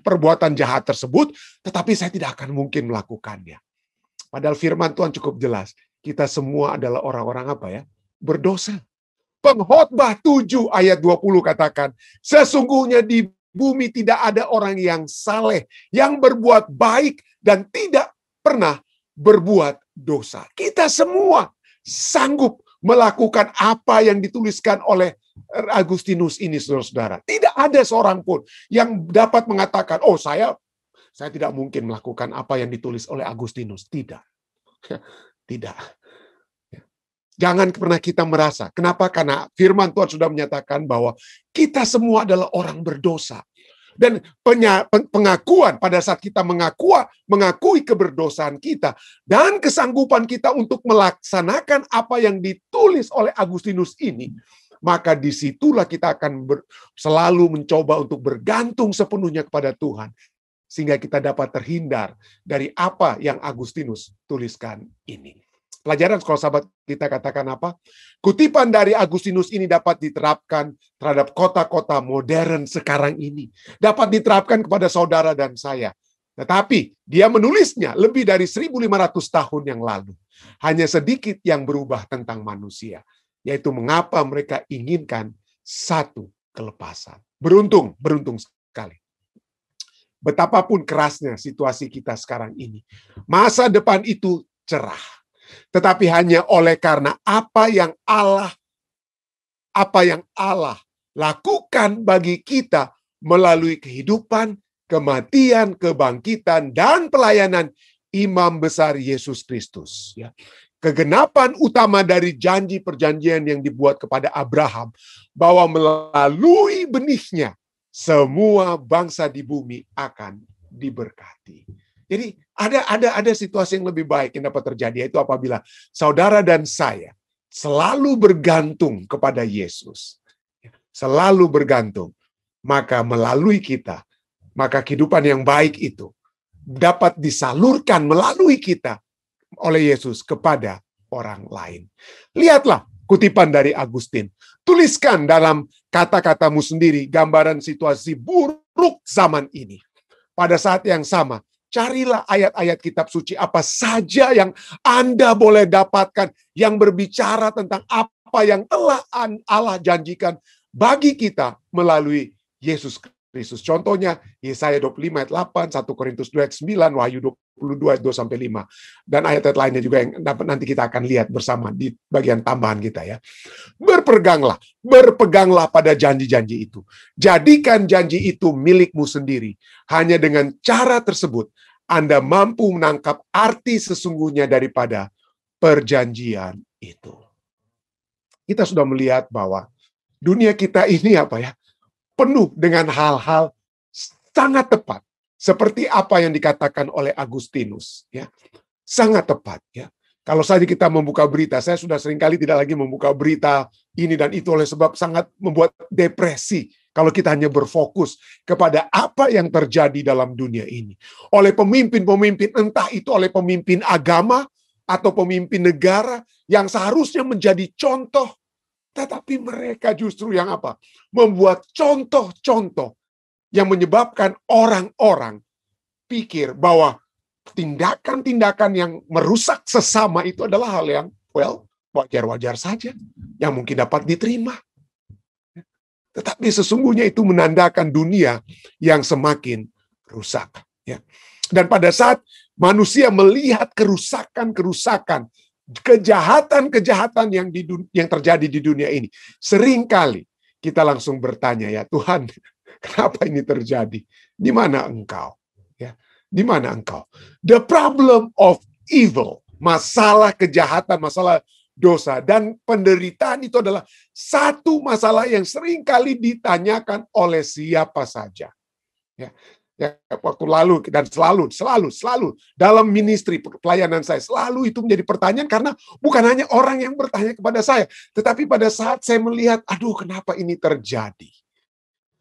perbuatan jahat tersebut, tetapi saya tidak akan mungkin melakukannya. Padahal firman Tuhan cukup jelas. Kita semua adalah orang-orang apa ya? Berdosa. Pengkhotbah 7 ayat 20 katakan, sesungguhnya di bumi tidak ada orang yang saleh, yang berbuat baik dan tidak pernah berbuat dosa. Kita semua sanggup melakukan apa yang dituliskan oleh Agustinus ini, saudara-saudara. Tidak ada seorang pun yang dapat mengatakan, oh saya tidak mungkin melakukan apa yang ditulis oleh Agustinus. Tidak. Tidak. Jangan pernah kita merasa. Kenapa? Karena firman Tuhan sudah menyatakan bahwa kita semua adalah orang berdosa. Dan pengakuan pada saat kita mengakui keberdosaan kita dan kesanggupan kita untuk melaksanakan apa yang ditulis oleh Agustinus ini, maka disitulah kita akan selalu mencoba untuk bergantung sepenuhnya kepada Tuhan. Sehingga kita dapat terhindar dari apa yang Agustinus tuliskan ini. Pelajaran sekolah sahabat kita katakan apa? Kutipan dari Agustinus ini dapat diterapkan terhadap kota-kota modern sekarang ini. Dapat diterapkan kepada saudara dan saya. Tetapi dia menulisnya lebih dari 1.500 tahun yang lalu. Hanya sedikit yang berubah tentang manusia. Yaitu mengapa mereka inginkan satu kelepasan. Beruntung sekali. Betapapun kerasnya situasi kita sekarang ini, masa depan itu cerah. Tetapi hanya oleh karena apa yang Allah lakukan bagi kita melalui kehidupan, kematian, kebangkitan, dan pelayanan Imam Besar Yesus Kristus. Ya. Kegenapan utama dari janji perjanjian yang dibuat kepada Abraham, bahwa melalui benihnya, semua bangsa di bumi akan diberkati. Jadi ada situasi yang lebih baik yang dapat terjadi, yaitu apabila saudara dan saya selalu bergantung kepada Yesus. Selalu bergantung. Maka melalui kita, maka kehidupan yang baik itu dapat disalurkan melalui kita oleh Yesus kepada orang lain. Lihatlah kutipan dari Agustin. Tuliskan dalam kata-katamu sendiri gambaran situasi buruk zaman ini. Pada saat yang sama, carilah ayat-ayat kitab suci apa saja yang Anda boleh dapatkan yang berbicara tentang apa yang telah Allah janjikan bagi kita melalui Yesus Kristus. Contohnya Yesaya 25 ayat 8, 1 Korintus 2 ayat 9, Wahyu 22 ayat 2-5. Dan ayat-ayat lainnya juga yang dapat nanti kita akan lihat bersama di bagian tambahan kita ya. Berpeganglah pada janji-janji itu. Jadikan janji itu milikmu sendiri. Hanya dengan cara tersebut Anda mampu menangkap arti sesungguhnya daripada perjanjian itu. Kita sudah melihat bahwa dunia kita ini apa ya? Penuh dengan hal-hal sangat tepat. Seperti apa yang dikatakan oleh Agustinus, ya, sangat tepat, ya. Kalau saja kita membuka berita, saya sudah seringkali tidak lagi membuka berita ini dan itu oleh sebab sangat membuat depresi kalau kita hanya berfokus kepada apa yang terjadi dalam dunia ini. Oleh pemimpin-pemimpin, entah itu oleh pemimpin agama atau pemimpin negara yang seharusnya menjadi contoh, tetapi mereka justru yang apa? Membuat contoh-contoh yang menyebabkan orang-orang pikir bahwa tindakan-tindakan yang merusak sesama itu adalah hal yang, wajar-wajar saja, yang mungkin dapat diterima. Tetapi sesungguhnya itu menandakan dunia yang semakin rusak. Ya. Dan pada saat manusia melihat kerusakan-kerusakan, kejahatan-kejahatan yang terjadi di dunia ini, seringkali kita langsung bertanya, ya Tuhan, kenapa ini terjadi? Di mana Engkau? Ya. Di mana Engkau? The problem of evil, masalah kejahatan, masalah dosa, dan penderitaan itu adalah satu masalah yang sering kali ditanyakan oleh siapa saja. Ya, waktu lalu dan selalu dalam ministry pelayanan saya, selalu itu menjadi pertanyaan karena bukan hanya orang yang bertanya kepada saya, tetapi pada saat saya melihat, aduh kenapa ini terjadi?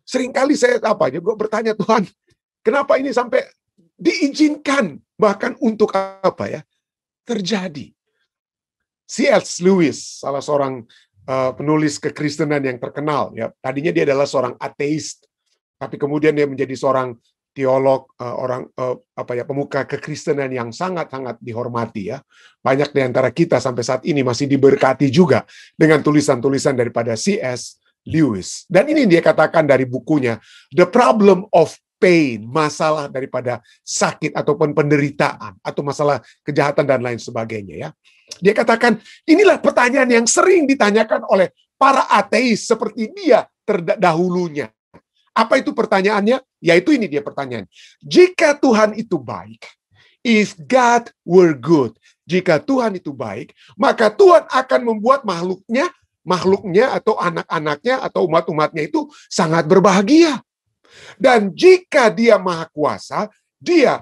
Seringkali saya gue bertanya, Tuhan, kenapa ini sampai diizinkan bahkan untuk apa ya terjadi. C.S. Lewis, salah seorang penulis kekristenan yang terkenal, ya tadinya dia adalah seorang ateis, tapi kemudian dia menjadi seorang teolog, pemuka kekristenan yang sangat-sangat dihormati ya. Banyak di antara kita sampai saat ini masih diberkati juga dengan tulisan-tulisan daripada C.S. Lewis. Dan ini dia katakan dari bukunya The Problem of Pain, masalah daripada sakit ataupun penderitaan atau masalah kejahatan dan lain sebagainya ya. Dia katakan, inilah pertanyaan yang sering ditanyakan oleh para ateis seperti dia terdahulunya. Apa itu pertanyaannya? Yaitu ini dia pertanyaan. Jika Tuhan itu baik, if God were good, jika Tuhan itu baik, maka Tuhan akan membuat makhluknya atau anak-anaknya atau umat-umatnya itu sangat berbahagia. Dan jika dia maha kuasa,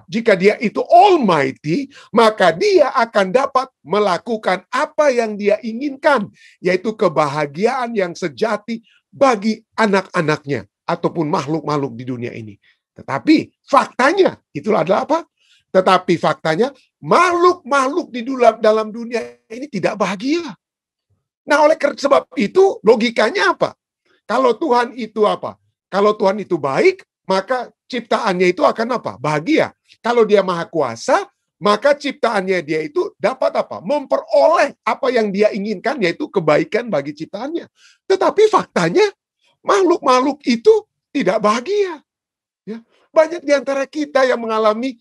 jika dia itu almighty, maka dia akan dapat melakukan apa yang dia inginkan, yaitu kebahagiaan yang sejati bagi anak-anaknya ataupun makhluk-makhluk di dunia ini. Tetapi faktanya, itulah adalah apa? Tetapi faktanya, makhluk-makhluk di dalam dunia ini tidak bahagia. Nah, oleh sebab itu, logikanya apa? Kalau Tuhan itu apa? Kalau Tuhan itu baik, maka ciptaannya itu akan apa? Bahagia. Kalau dia maha kuasa, maka ciptaannya dia itu dapat apa? Memperoleh apa yang dia inginkan, yaitu kebaikan bagi ciptaannya. Tetapi faktanya, makhluk-makhluk itu tidak bahagia. Ya. Banyak di antara kita yang mengalami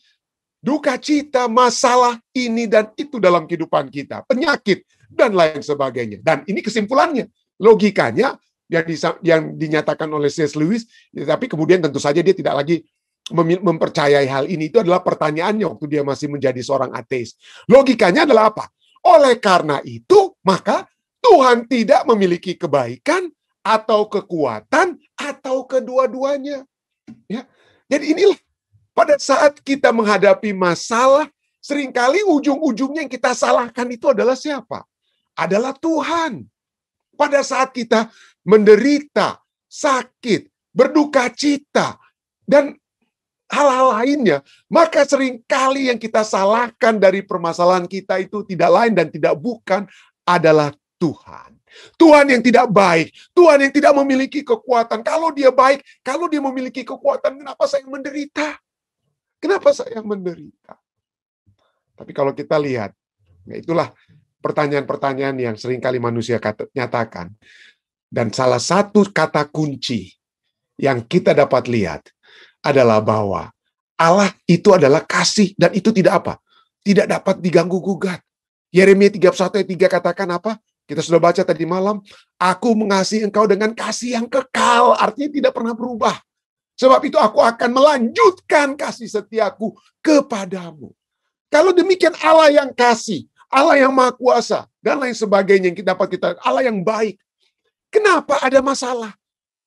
duka cita, masalah ini dan itu dalam kehidupan kita. Penyakit, dan lain sebagainya. Dan ini kesimpulannya. Logikanya, yang dinyatakan oleh C.S. Lewis, tapi kemudian tentu saja dia tidak lagi mempercayai hal ini. Itu adalah pertanyaannya waktu dia masih menjadi seorang ateis. Logikanya adalah apa? Oleh karena itu, maka Tuhan tidak memiliki kebaikan atau kekuatan atau kedua-duanya. Ya. Jadi inilah pada saat kita menghadapi masalah, seringkali ujung-ujungnya yang kita salahkan itu adalah siapa? Adalah Tuhan. Pada saat kita menderita, sakit, berduka cita, dan hal-hal lainnya, maka seringkali yang kita salahkan dari permasalahan kita itu tidak lain dan tidak bukan adalah Tuhan. Tuhan yang tidak baik, Tuhan yang tidak memiliki kekuatan. Kalau dia baik, kalau dia memiliki kekuatan, kenapa saya menderita? Kenapa saya menderita? Tapi kalau kita lihat, ya itulah pertanyaan-pertanyaan yang seringkali manusia nyatakan. Dan salah satu kata kunci yang kita dapat lihat adalah bahwa Allah itu adalah kasih dan itu tidak apa? Tidak dapat diganggu-gugat. Yeremia 31 ayat 3 katakan apa? Kita sudah baca tadi malam, aku mengasihi engkau dengan kasih yang kekal, artinya tidak pernah berubah. Sebab itu aku akan melanjutkan kasih setiaku kepadamu. Kalau demikian Allah yang kasih, Allah yang maha kuasa, dan lain sebagainya yang dapat kita, Allah yang baik. Kenapa ada masalah?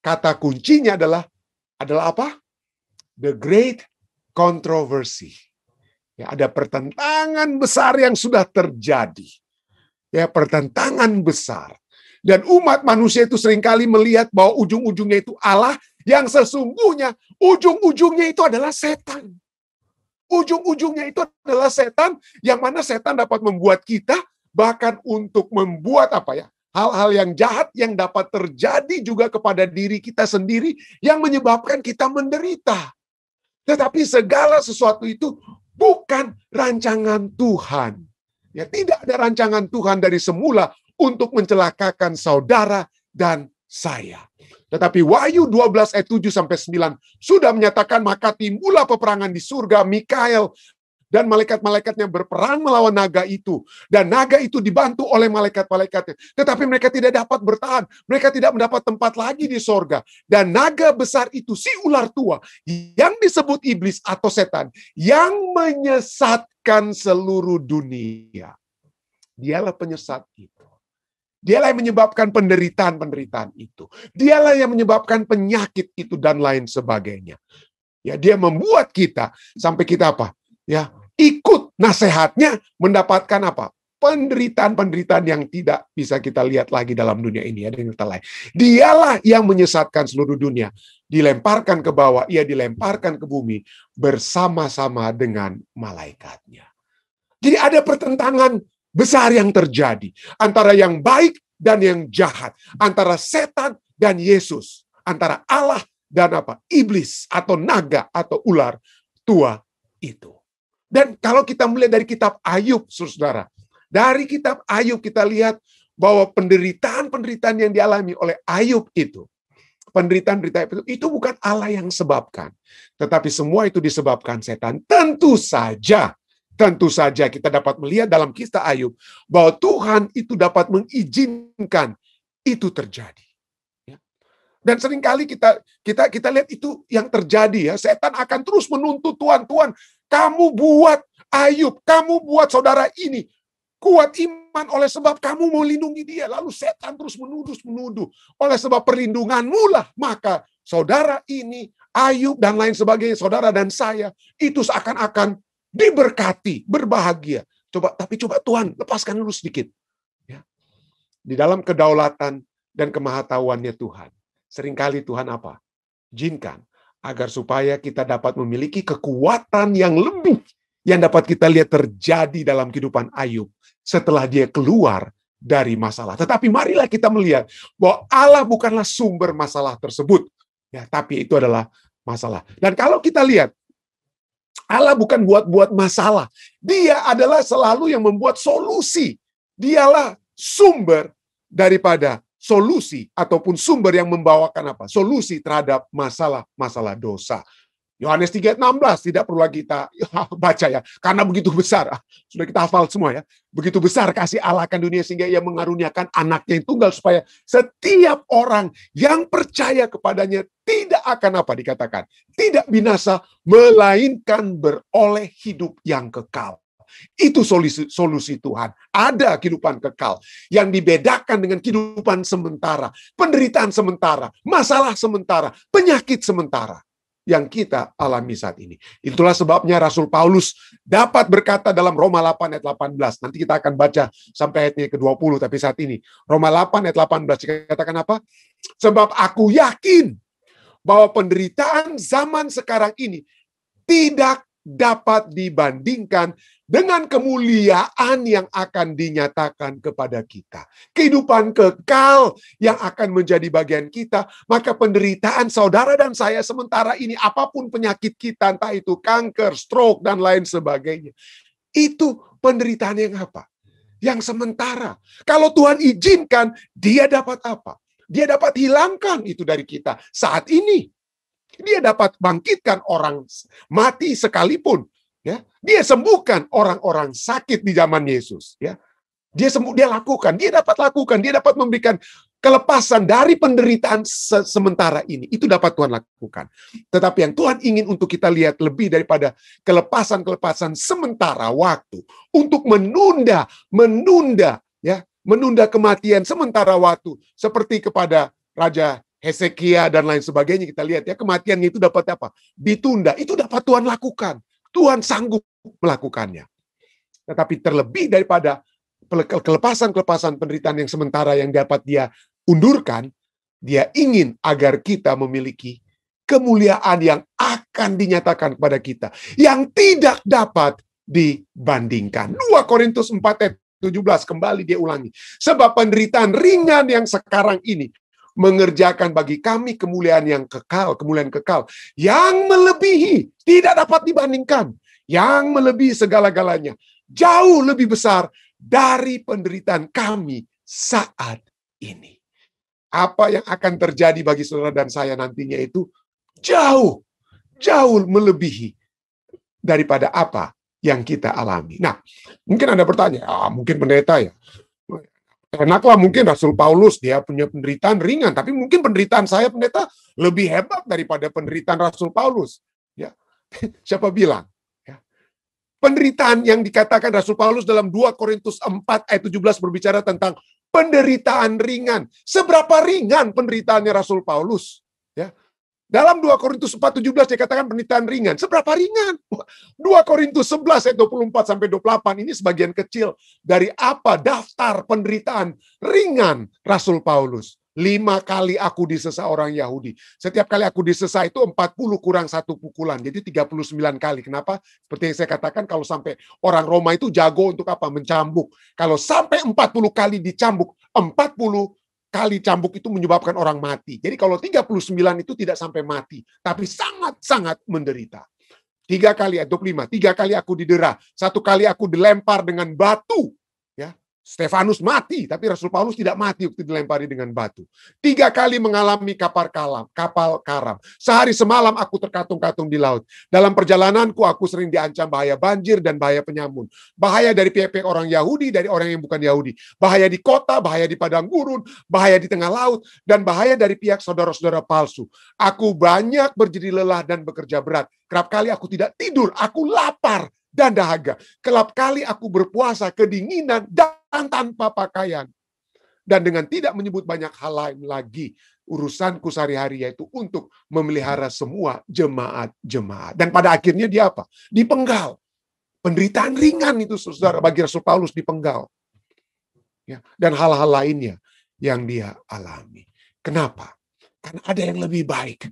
Kata kuncinya adalah apa? The great controversy. Ya, ada pertentangan besar yang sudah terjadi. Ya, pertentangan besar. Dan umat manusia itu seringkali melihat bahwa ujung-ujungnya itu Allah, yang sesungguhnya ujung-ujungnya itu adalah setan. Ujung-ujungnya itu adalah setan, yang mana setan dapat membuat kita bahkan untuk membuat hal-hal yang jahat yang dapat terjadi juga kepada diri kita sendiri yang menyebabkan kita menderita. Tetapi segala sesuatu itu bukan rancangan Tuhan. Ya, tidak ada rancangan Tuhan dari semula untuk mencelakakan saudara dan saya. Tetapi Wahyu 12 ayat 7-9 sudah menyatakan, maka timbullah peperangan di surga. Mikael dan malaikat-malaikatnya berperang melawan naga itu. Dan naga itu dibantu oleh malaikat-malaikatnya. Tetapi mereka tidak dapat bertahan. Mereka tidak mendapat tempat lagi di sorga. Dan naga besar itu, si ular tua, yang disebut iblis atau setan, yang menyesatkan seluruh dunia. Dialah penyesat itu. Dialah yang menyebabkan penderitaan-penderitaan itu. Dialah yang menyebabkan penyakit itu dan lain sebagainya. Ya, dia membuat kita sampai kita Ya, ikut nasihatnya, mendapatkan penderitaan-penderitaan yang tidak bisa kita lihat lagi dalam dunia ini. Ada yang lain. Dialah yang menyesatkan seluruh dunia. Dilemparkan ke bawah, ia dilemparkan ke bumi bersama-sama dengan malaikatnya. Jadi ada pertentangan besar yang terjadi antara yang baik dan yang jahat, antara setan dan Yesus, antara Allah dan iblis atau naga atau ular tua itu. Dan kalau kita melihat dari kitab Ayub, saudara, dari kitab Ayub kita lihat bahwa penderitaan-penderitaan yang dialami oleh Ayub itu, penderitaan-penderitaan itu bukan Allah yang sebabkan, tetapi semua itu disebabkan setan. Tentu saja kita dapat melihat dalam kisah Ayub bahwa Tuhan itu dapat mengizinkan itu terjadi. Dan seringkali kita lihat itu yang terjadi, ya. Setan akan terus menuntut Tuhan, kamu buat Ayub, kamu buat saudara ini kuat iman oleh sebab kamu mau lindungi dia. Lalu setan terus menuduh. Oleh sebab perlindunganmu lah, maka saudara ini, Ayub dan lain sebagainya, saudara dan saya, itu seakan-akan diberkati, berbahagia. Tapi coba Tuhan, lepaskan dulu sedikit. Ya. Di dalam kedaulatan dan kemahatauannya Tuhan, seringkali Tuhan izinkan agar supaya kita dapat memiliki kekuatan yang lebih yang dapat kita lihat terjadi dalam kehidupan Ayub setelah dia keluar dari masalah. Tetapi marilah kita melihat bahwa Allah bukanlah sumber masalah tersebut, ya, tapi itu adalah masalah. Dan kalau kita lihat, Allah bukan buat masalah. Dia adalah selalu yang membuat solusi. Dialah sumber daripada solusi ataupun sumber yang membawakan solusi terhadap masalah dosa. Yohanes 3:16 tidak perlu lagi kita baca, ya, karena begitu besar, sudah kita hafal semua, ya. Begitu besar kasih Allah akan dunia sehingga ia mengaruniakan anaknya yang tunggal supaya setiap orang yang percaya kepadanya tidak akan dikatakan, tidak binasa, melainkan beroleh hidup yang kekal. Itu solusi Tuhan. Ada kehidupan kekal yang dibedakan dengan kehidupan sementara, penderitaan sementara, masalah sementara, penyakit sementara yang kita alami saat ini. Itulah sebabnya Rasul Paulus dapat berkata dalam Roma 8 ayat 18. Nanti kita akan baca sampai ayatnya ke-20, tapi saat ini Roma 8 ayat 18 dikatakan Sebab aku yakin bahwa penderitaan zaman sekarang ini tidak dapat dibandingkan dengan kemuliaan yang akan dinyatakan kepada kita. Kehidupan kekal yang akan menjadi bagian kita. Maka penderitaan saudara dan saya sementara ini, apapun penyakit kita, entah itu kanker, stroke, dan lain sebagainya, itu penderitaan yang yang sementara. Kalau Tuhan izinkan, dia dapat Dia dapat hilangkan itu dari kita saat ini. Dia dapat bangkitkan orang mati sekalipun, ya. Dia sembuhkan orang-orang sakit di zaman Yesus, ya. Dia lakukan, dia dapat memberikan kelepasan dari penderitaan sementara ini. Itu dapat Tuhan lakukan. Tetapi yang Tuhan ingin untuk kita lihat lebih daripada kelepasan sementara waktu untuk menunda kematian sementara waktu, seperti kepada Raja Hezekia dan lain sebagainya. Kita lihat, ya, kematiannya itu dapat ditunda. Itu dapat Tuhan lakukan. Tuhan sanggup melakukannya. Tetapi terlebih daripada kelepasan-kelepasan penderitaan yang sementara yang dapat dia undurkan, dia ingin agar kita memiliki kemuliaan yang akan dinyatakan kepada kita, yang tidak dapat dibandingkan. 2 Korintus 4 ayat 17, kembali dia ulangi. Sebab penderitaan ringan yang sekarang ini mengerjakan bagi kami kemuliaan yang kekal, kemuliaan kekal, yang melebihi, tidak dapat dibandingkan, yang melebihi segala-galanya, jauh lebih besar dari penderitaan kami saat ini. Apa yang akan terjadi bagi saudara dan saya nantinya itu jauh melebihi daripada apa yang kita alami. Nah, mungkin Anda bertanya, mungkin pendeta ya, enaklah mungkin Rasul Paulus, dia punya penderitaan ringan, tapi mungkin penderitaan saya pendeta lebih hebat daripada penderitaan Rasul Paulus. Ya, siapa bilang? Ya. Penderitaan yang dikatakan Rasul Paulus dalam 2 Korintus 4 ayat 17 berbicara tentang penderitaan ringan. Seberapa ringan penderitaannya Rasul Paulus? Ya. Dalam 2 Korintus 4:17 dikatakan penderitaan ringan. Seberapa ringan? 2 Korintus 11 ayat 24 sampai 28 ini sebagian kecil dari apa daftar penderitaan ringan Rasul Paulus. 5 kali aku disesat orang Yahudi. Setiap kali aku disesat itu 40 kurang 1 pukulan. Jadi 39 kali. Kenapa? Seperti yang saya katakan, kalau sampai orang Roma itu jago untuk apa? Mencambuk. Kalau sampai 40 kali dicambuk, 40 kali cambuk itu menyebabkan orang mati. Jadi kalau 39 itu tidak sampai mati, tapi sangat-sangat menderita. 3 kali ayat 25, 3 kali aku didera, 1 kali aku dilempar dengan batu. Ya, Stefanus mati, tapi Rasul Paulus tidak mati waktu dilempari dengan batu. 3 kali mengalami kapal karam. Sehari semalam aku terkatung-katung di laut. Dalam perjalananku aku sering diancam bahaya banjir dan bahaya penyamun. Bahaya dari pihak-pihak orang Yahudi, dari orang yang bukan Yahudi. Bahaya di kota, bahaya di padang gurun, bahaya di tengah laut, dan bahaya dari pihak saudara-saudara palsu. Aku banyak berjeri lelah dan bekerja berat. Kerap kali aku tidak tidur, aku lapar dan dahaga. Kelap kali aku berpuasa kedinginan dan tanpa pakaian. Dan dengan tidak menyebut banyak hal lain lagi, urusanku sehari-hari yaitu untuk memelihara semua jemaat-jemaat. Dan pada akhirnya dia apa? Dipenggal. Penderitaan ringan itu saudara bagi Rasul Paulus, dipenggal. Ya, dan hal-hal lainnya yang dia alami. Kenapa? Karena ada yang lebih baik.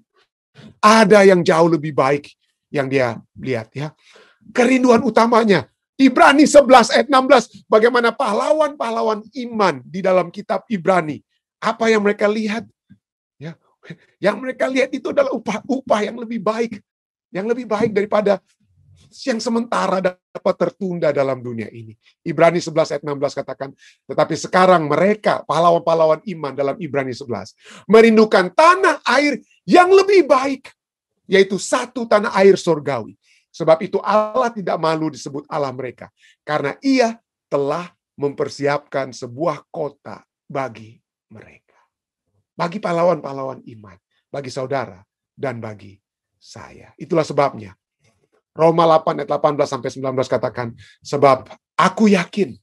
Ada yang jauh lebih baik yang dia lihat, ya. Kerinduan utamanya, Ibrani 11 ayat 16, bagaimana pahlawan-pahlawan iman di dalam kitab Ibrani. Apa yang mereka lihat? Ya, yang mereka lihat itu adalah upah yang lebih baik. Yang lebih baik daripada yang sementara dapat tertunda dalam dunia ini. Ibrani 11 ayat 16 katakan, tetapi sekarang mereka, pahlawan-pahlawan iman dalam Ibrani 11, merindukan tanah air yang lebih baik, yaitu satu tanah air surgawi. Sebab itu Allah tidak malu disebut Allah mereka, karena Ia telah mempersiapkan sebuah kota bagi mereka. Bagi pahlawan-pahlawan iman, bagi saudara, dan bagi saya. Itulah sebabnya Roma 8 ayat 18 sampai 19 katakan, sebab aku yakin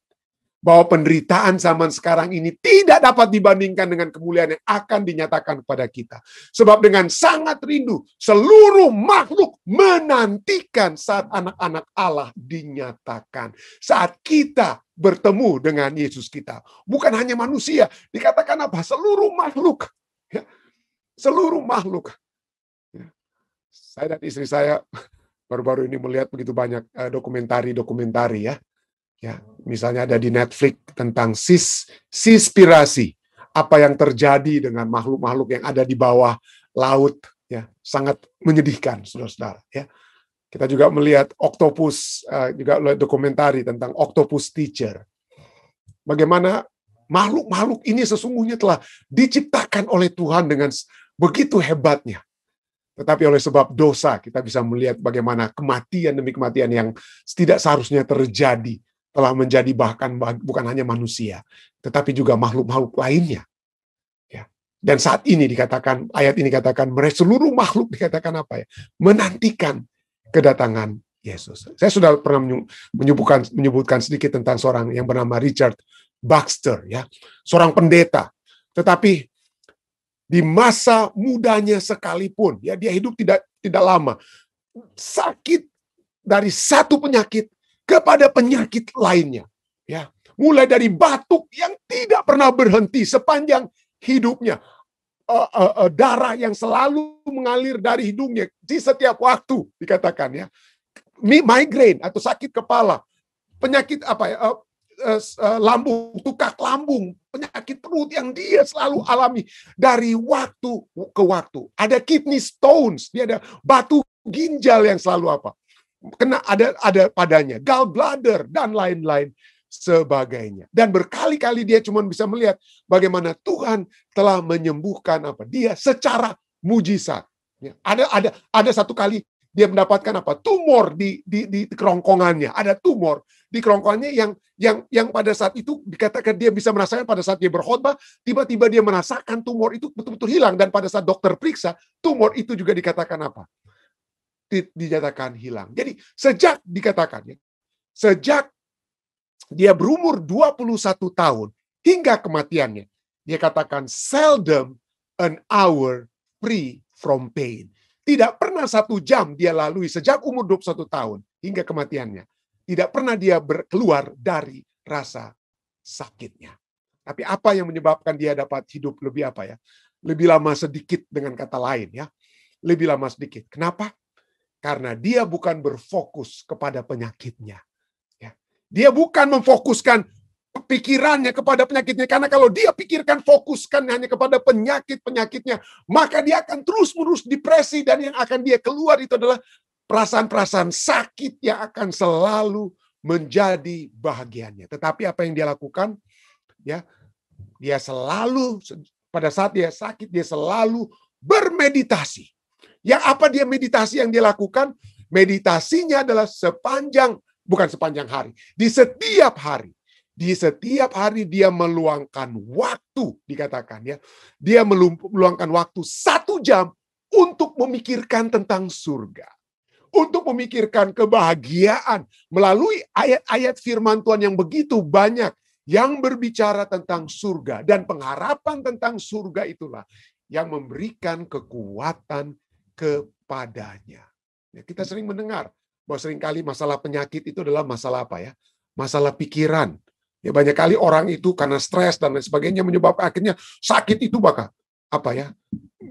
bahwa penderitaan zaman sekarang ini tidak dapat dibandingkan dengan kemuliaan yang akan dinyatakan kepada kita. Sebab dengan sangat rindu, seluruh makhluk menantikan saat anak-anak Allah dinyatakan. Saat kita bertemu dengan Yesus kita. Bukan hanya manusia, dikatakan apa? Seluruh makhluk. Ya. Seluruh makhluk. Ya. Saya dan istri saya baru-baru ini melihat begitu banyak dokumentari ya. Ya, misalnya ada di Netflix tentang Seaspiracy, apa yang terjadi dengan makhluk-makhluk yang ada di bawah laut, ya, sangat menyedihkan, saudara-saudara. Ya, kita juga melihat Octopus, juga dokumentari tentang Octopus Teacher. Bagaimana makhluk-makhluk ini sesungguhnya telah diciptakan oleh Tuhan dengan begitu hebatnya. Tetapi oleh sebab dosa, kita bisa melihat bagaimana kematian demi kematian yang tidak seharusnya terjadi telah menjadi bahkan bukan hanya manusia, tetapi juga makhluk-makhluk lainnya. Ya. Dan saat ini dikatakan, ayat ini katakan, mereka seluruh makhluk dikatakan apa ya? Menantikan kedatangan Yesus. Saya sudah pernah menyebutkan sedikit tentang seorang yang bernama Richard Baxter, ya, seorang pendeta. Tetapi di masa mudanya sekalipun, ya, dia hidup tidak lama, sakit dari satu penyakit kepada penyakit lainnya. Ya, mulai dari batuk yang tidak pernah berhenti sepanjang hidupnya, darah yang selalu mengalir dari hidungnya di setiap waktu, dikatakan ya, migrain atau sakit kepala, penyakit lambung, tukak lambung, penyakit perut yang dia selalu alami dari waktu ke waktu. Ada kidney stones, dia ada batu ginjal yang selalu ada padanya, gallbladder dan lain-lain sebagainya. Dan berkali-kali dia cuma bisa melihat bagaimana Tuhan telah menyembuhkan dia secara mujizat. Ya, ada satu kali dia mendapatkan tumor di kerongkongannya. Ada tumor di kerongkongannya yang pada saat itu dikatakan dia bisa merasakan pada saat dia berkhotbah, tiba-tiba dia merasakan tumor itu betul-betul hilang, dan pada saat dokter periksa, tumor itu juga dikatakan dinyatakan hilang. Jadi sejak dia berumur 21 tahun hingga kematiannya, dia katakan seldom an hour free from pain. Tidak pernah 1 jam dia lalui sejak umur 21 tahun hingga kematiannya. Tidak pernah dia keluar dari rasa sakitnya. Tapi apa yang menyebabkan dia dapat hidup lebih lebih lama sedikit, dengan kata lain ya. Lebih lama sedikit. Kenapa? Karena dia bukan berfokus kepada penyakitnya. Ya. Dia bukan memfokuskan pikirannya kepada penyakitnya, karena kalau dia fokuskan hanya kepada penyakitnya, maka dia akan terus-menerus depresi, dan yang akan dia keluar itu adalah perasaan-perasaan sakit yang akan selalu menjadi bahagiannya. Tetapi apa yang dia lakukan? Ya, dia selalu, pada saat dia sakit, dia selalu bermeditasi. Yang apa dia meditasi yang dia lakukan? Meditasinya adalah bukan sepanjang hari, di setiap hari. Di setiap hari dia meluangkan waktu, dikatakan ya. Dia meluangkan waktu 1 jam untuk memikirkan tentang surga. Untuk memikirkan kebahagiaan melalui ayat-ayat firman Tuhan yang begitu banyak yang berbicara tentang surga. Dan pengharapan tentang surga itulah yang memberikan kekuatan kepadanya. Ya, kita sering mendengar bahwa seringkali masalah penyakit itu adalah masalah masalah pikiran. Ya, banyak kali orang itu karena stres dan lain sebagainya menyebabkan akhirnya sakit itu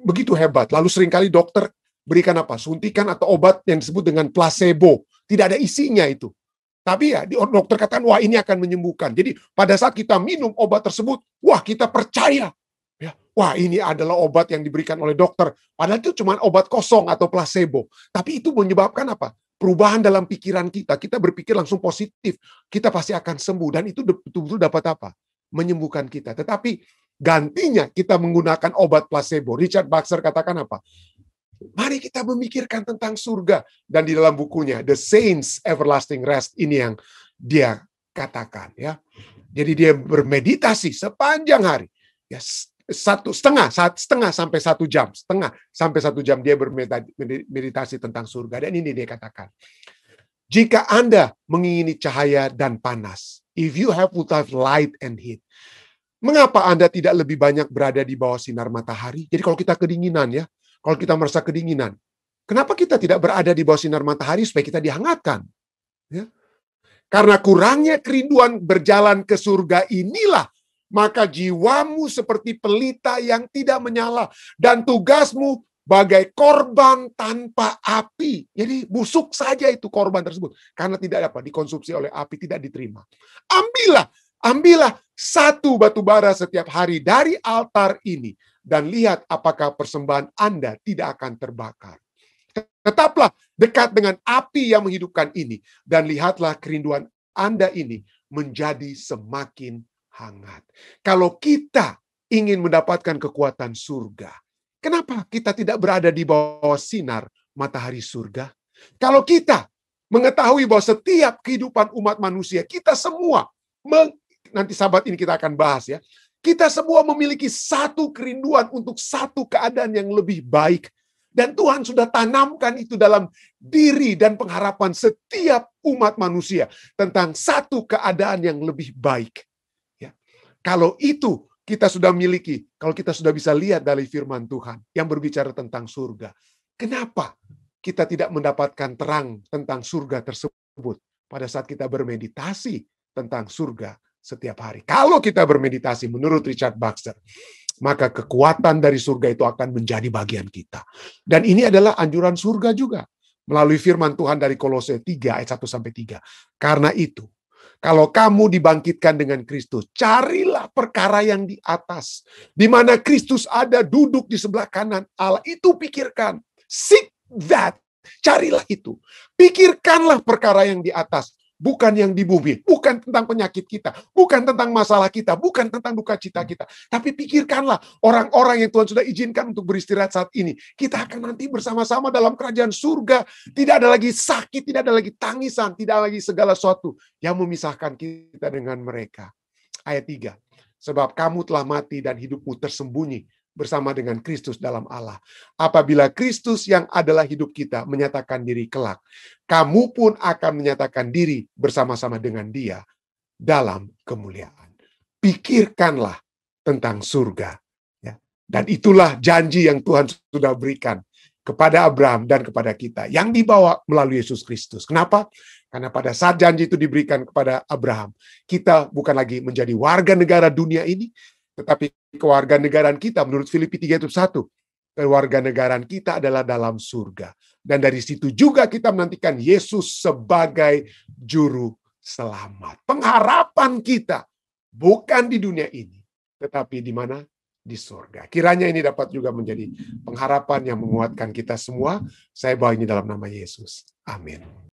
begitu hebat. Lalu seringkali dokter berikan suntikan atau obat yang disebut dengan placebo. Tidak ada isinya itu. Tapi ya dokter katakan, wah ini akan menyembuhkan. Jadi pada saat kita minum obat tersebut, wah kita percaya. Ya, wah ini adalah obat yang diberikan oleh dokter. Padahal itu cuma obat kosong atau placebo. Tapi itu menyebabkan perubahan dalam pikiran kita. Kita berpikir langsung positif. Kita pasti akan sembuh. Dan itu betul-betul dapat menyembuhkan kita. Tetapi gantinya kita menggunakan obat placebo. Richard Baxter katakan mari kita memikirkan tentang surga. Dan di dalam bukunya, The Saints Everlasting Rest, ini yang dia katakan. Ya. Jadi dia bermeditasi sepanjang hari. Ya, setengah sampai 1 jam. Setengah sampai 1 jam dia bermeditasi tentang surga. Dan ini dia katakan. Jika Anda mengingini cahaya dan panas, if you have light and heat, mengapa Anda tidak lebih banyak berada di bawah sinar matahari? Jadi kalau kita kedinginan ya, kalau kita merasa kedinginan, kenapa kita tidak berada di bawah sinar matahari supaya kita dihangatkan? Ya. Karena kurangnya kerinduan berjalan ke surga inilah, maka jiwamu seperti pelita yang tidak menyala, dan tugasmu bagai korban tanpa api. Jadi busuk saja itu korban tersebut, karena tidak dapat dikonsumsi oleh api, tidak diterima. Ambillah 1 batu bara setiap hari dari altar ini, dan lihat apakah persembahan Anda tidak akan terbakar. Tetaplah dekat dengan api yang menghidupkan ini, dan lihatlah kerinduan Anda ini menjadi semakin hangat. Kalau kita ingin mendapatkan kekuatan surga, kenapa kita tidak berada di bawah sinar matahari surga? Kalau kita mengetahui bahwa setiap kehidupan umat manusia, kita semua, nanti sahabat ini kita akan bahas ya, kita semua memiliki satu kerinduan untuk satu keadaan yang lebih baik. Dan Tuhan sudah tanamkan itu dalam diri dan pengharapan setiap umat manusia tentang satu keadaan yang lebih baik. Ya. Kalau itu kita sudah miliki, kalau kita sudah bisa lihat dari firman Tuhan yang berbicara tentang surga, kenapa kita tidak mendapatkan terang tentang surga tersebut pada saat kita bermeditasi tentang surga setiap hari. Kalau kita bermeditasi menurut Richard Baxter, maka kekuatan dari surga itu akan menjadi bagian kita. Dan ini adalah anjuran surga juga melalui firman Tuhan dari Kolose 3 ayat 1-3. Karena itu, kalau kamu dibangkitkan dengan Kristus, carilah perkara yang di atas, di mana Kristus ada duduk di sebelah kanan Allah. Itu pikirkan. Seek that. Carilah itu. Pikirkanlah perkara yang di atas. Bukan yang di bumi, bukan tentang penyakit kita, bukan tentang masalah kita, bukan tentang duka cita kita. Tapi pikirkanlah orang-orang yang Tuhan sudah izinkan untuk beristirahat saat ini. Kita akan nanti bersama-sama dalam kerajaan surga. Tidak ada lagi sakit, tidak ada lagi tangisan, tidak ada lagi segala sesuatu yang memisahkan kita dengan mereka. Ayat 3. Sebab kamu telah mati dan hidupmu tersembunyi bersama dengan Kristus dalam Allah. Apabila Kristus yang adalah hidup kita menyatakan diri kelak, kamu pun akan menyatakan diri bersama-sama dengan Dia dalam kemuliaan. Pikirkanlah tentang surga. Ya. Dan itulah janji yang Tuhan sudah berikan kepada Abraham dan kepada kita, yang dibawa melalui Yesus Kristus. Kenapa? Karena pada saat janji itu diberikan kepada Abraham, kita bukan lagi menjadi warga negara dunia ini, tetapi kewarganegaraan kita menurut Filipi 3:1, kewarganegaraan kita adalah dalam surga. Dan dari situ juga kita menantikan Yesus sebagai juru selamat. Pengharapan kita bukan di dunia ini, tetapi di mana? Di surga. Kiranya ini dapat juga menjadi pengharapan yang menguatkan kita semua. Saya bawa ini dalam nama Yesus. Amin.